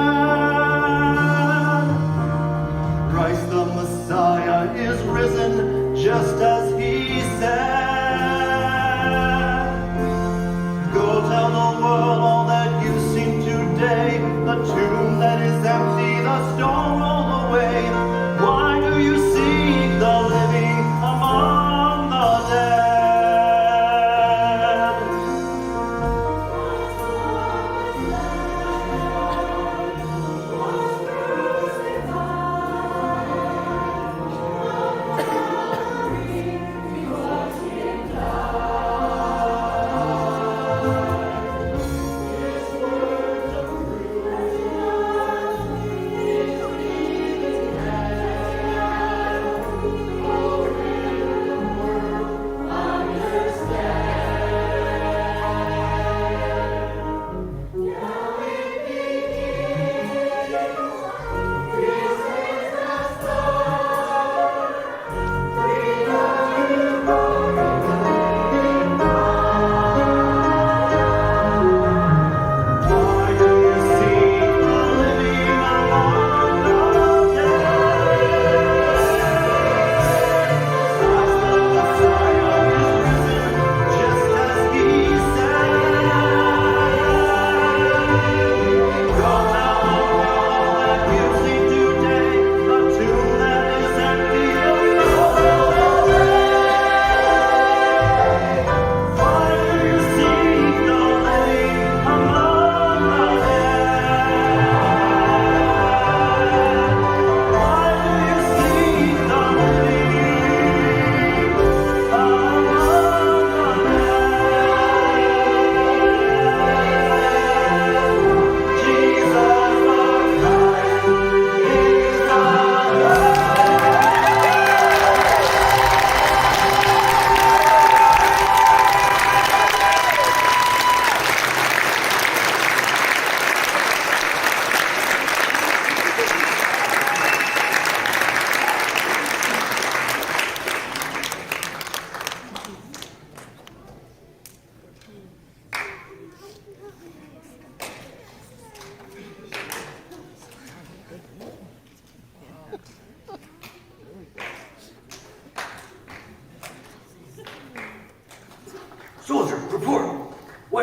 Christ the Messiah is risen, just as he said. Go tell the world all that you've seen today, the tomb that is empty, the stone rolled away. Why do you seek the living among the dead?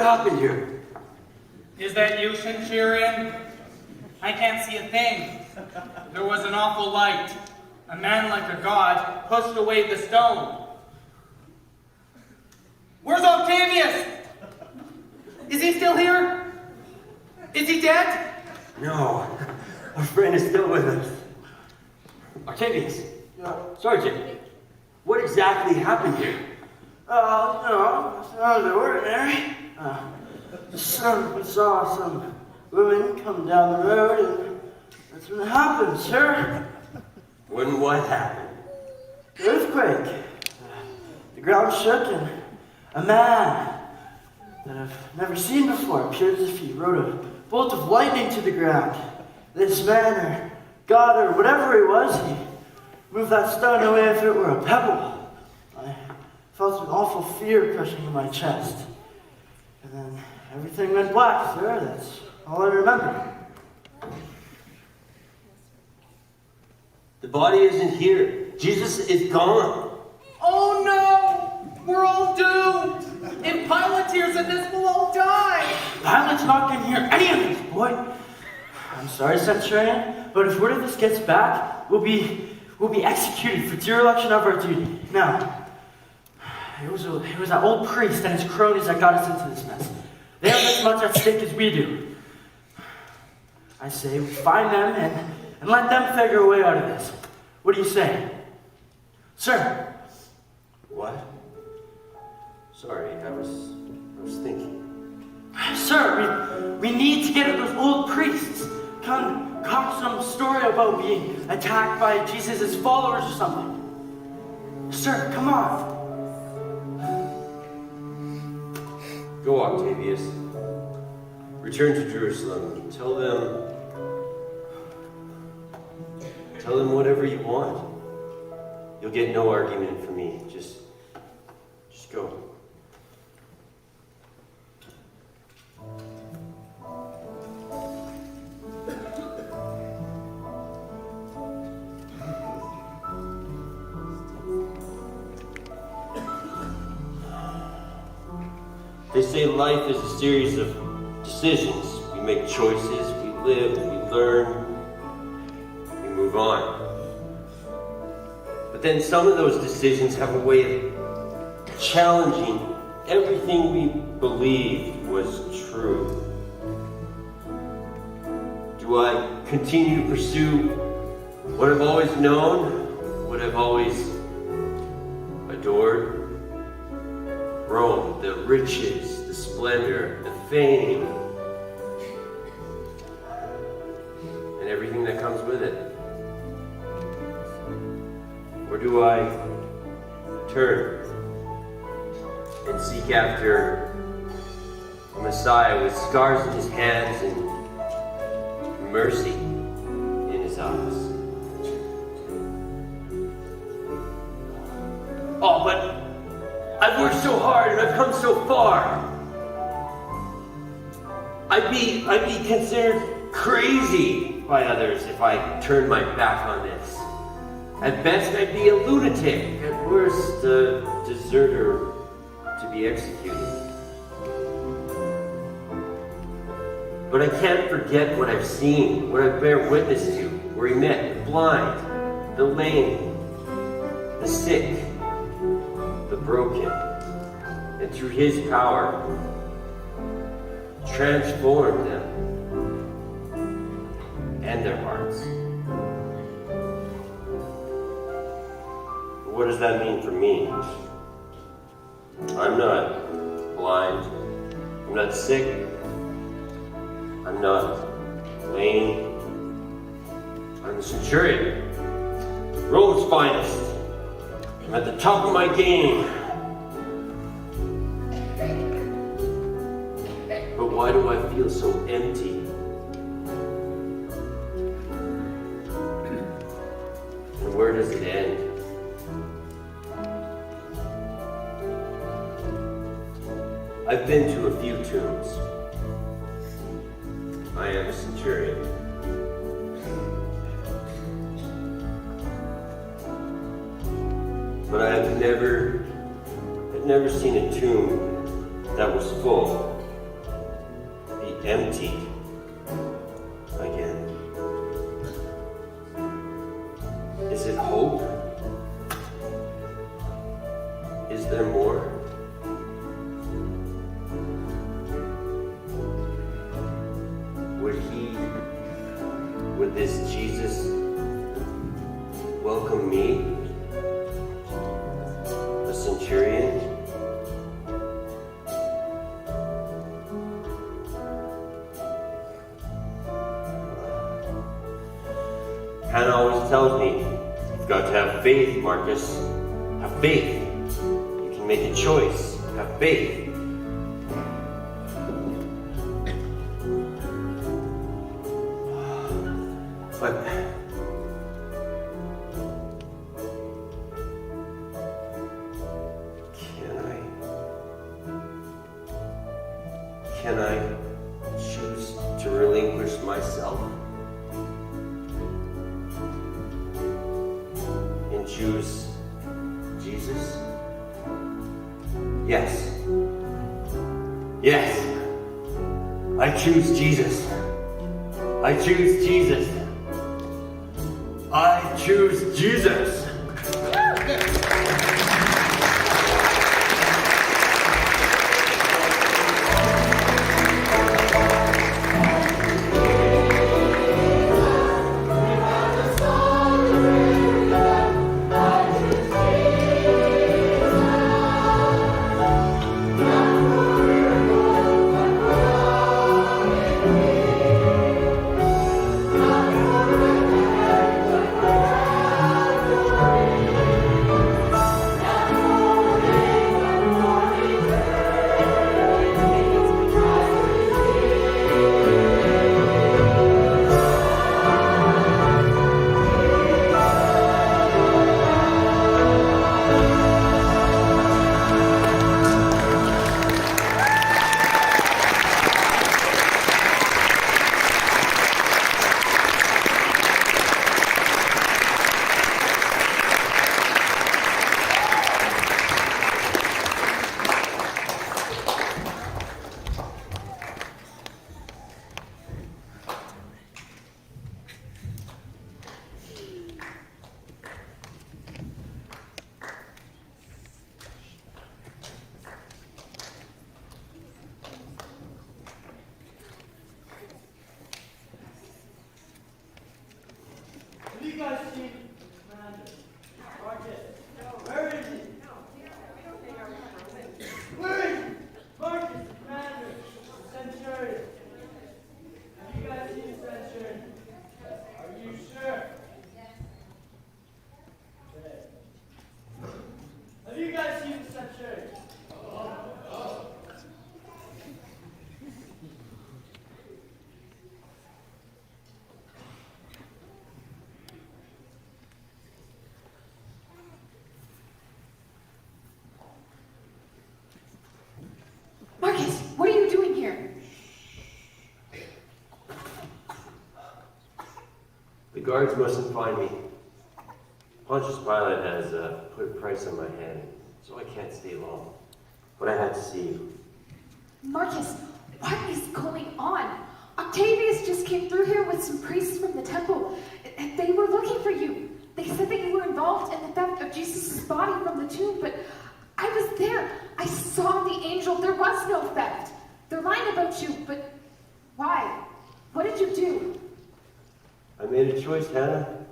What happened here? Is that you, Centurion? I can't see a thing. There was an awful light. A man like a god pushed away the stone. Where's Octavius? Is he still here? Is he dead? No, our friend is still with us. Octavius, Sergeant, what exactly happened here? Nothing out of the ordinary. We saw some women come down the road, and that's when it happened, sir. When what happened? The earthquake. The ground shook, and a man that I've never seen before appeared as if he rode a bolt of lightning to the ground. This man, or God, or whatever he was, he moved that stone away as if it were a pebble. I felt an awful fear crushing in my chest. And then everything went black, sir. That's all I remember. The body isn't here. Jesus is gone. Oh no! We're all doomed! If Pilate hears of this, we'll all die! Pilate's not going to hear any of this, boy. I'm sorry, Centurion, but if word of this gets back, we'll be executed for dereliction of our duty. Now, it was that old priest and his cronies that got us into this mess. They have as much at stake as we do. I say we find them and let them figure a way out of this. What do you say? Sir? What? Sorry, I was thinking. Sir, we need to get at those old priests. Concoct some story about being attacked by Jesus' followers or something. Sir, come on. Go, Octavius. Return to Jerusalem. Tell them whatever you want. You'll get no argument from me. Just go. They say life is a series of decisions. We make choices, we live, we learn, we move on. But then some of those decisions have a way of challenging everything we believed was true. Do I continue to pursue what I've always known, what I've always adored? Rome, the riches, the splendor, the fame, and everything that comes with it? Or do I turn and seek after a Messiah with scars in his hands and mercy in his eyes? Oh, but I've worked so hard and I've come so far. I'd be considered crazy by others if I turned my back on this. At best, I'd be a lunatic. At worst, a deserter to be executed. But I can't forget what I've seen, what I bear witness to, where he met the blind, the lame, the sick, the broken, and through his power, transformed them and their hearts. What does that mean for me? I'm not blind, I'm not sick, I'm not lame, I'm a centurion, Rome's finest. I'm at the top of my game. But why do I feel so empty? And where does it end? I've been to a few tombs. I am a centurion. But I've never seen a tomb that was full empty again. Is it hope? Is there more? Would this Jesus welcome me, a centurion? Hannah always tells me, you've got to have faith, Marcus. Have faith. You can make a choice. Have faith. But can I choose to relinquish myself and choose Jesus? Yes. Yes. I choose Jesus. I choose Jesus. I choose Jesus. Have you guys seen Marcus? Where is he? Where is he? Marcus, Commander, Centurion. Have you guys seen the Centurion? Are you sure? Have you guys seen the Centurion? Marcus, what are you doing here? The guards mustn't find me. Pontius Pilate has put a price on my head, so I can't stay long. But I had to see you. Marcus, what is going on? Octavius just came through here with some priests from the temple. And they were looking for you. They said that you were involved in the theft of Jesus' body from the tomb, but I was there. I saw the angel. There was no theft. They're lying about you, but why? What did you do? I made a choice, Hannah.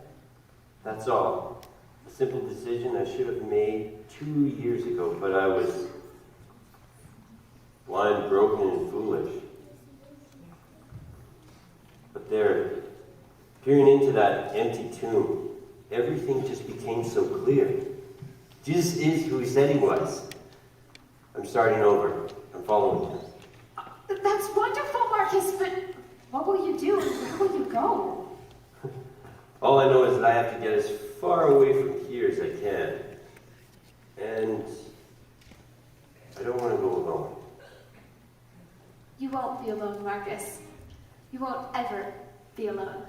That's all. A simple decision I should have made 2 years ago, but I was blind, broken, and foolish. But there, peering into that empty tomb, everything just became so clear. Jesus is who he said he was. I'm starting over. I'm following him. That's wonderful, Marcus, but what will you do? Where will you go? All I know is that I have to get as far away from here as I can. And I don't want to go alone. You won't be alone, Marcus. You won't ever be alone.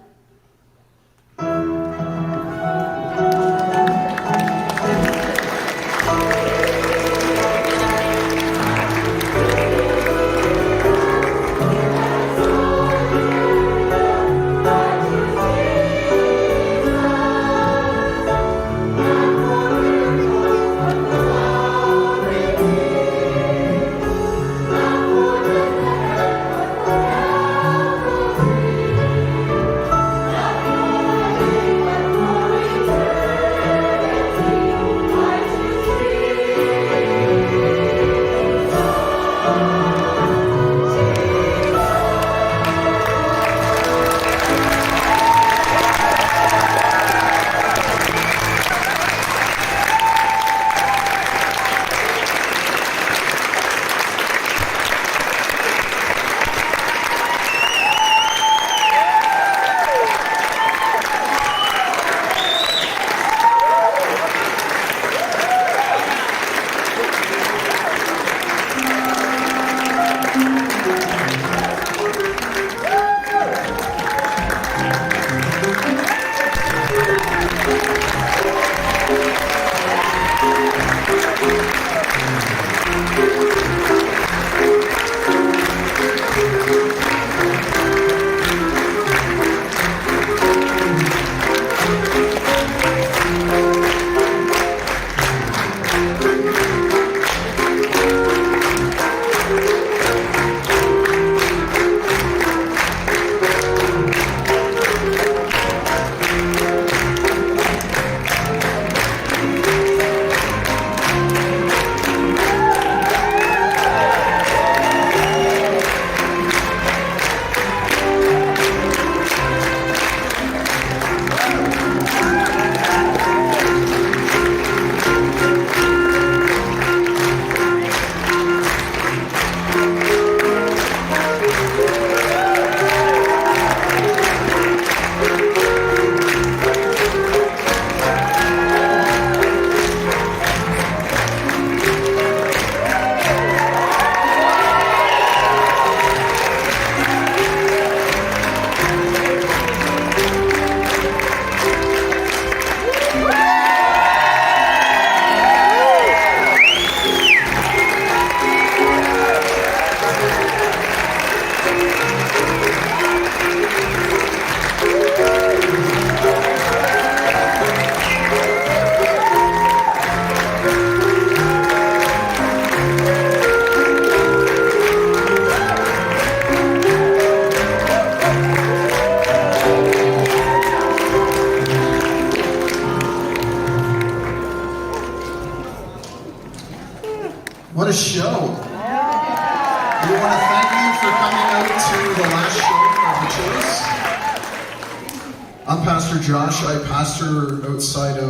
What a show. We want to thank you for coming out to the last show of the Choice. I'm Pastor Josh. I pastor outside of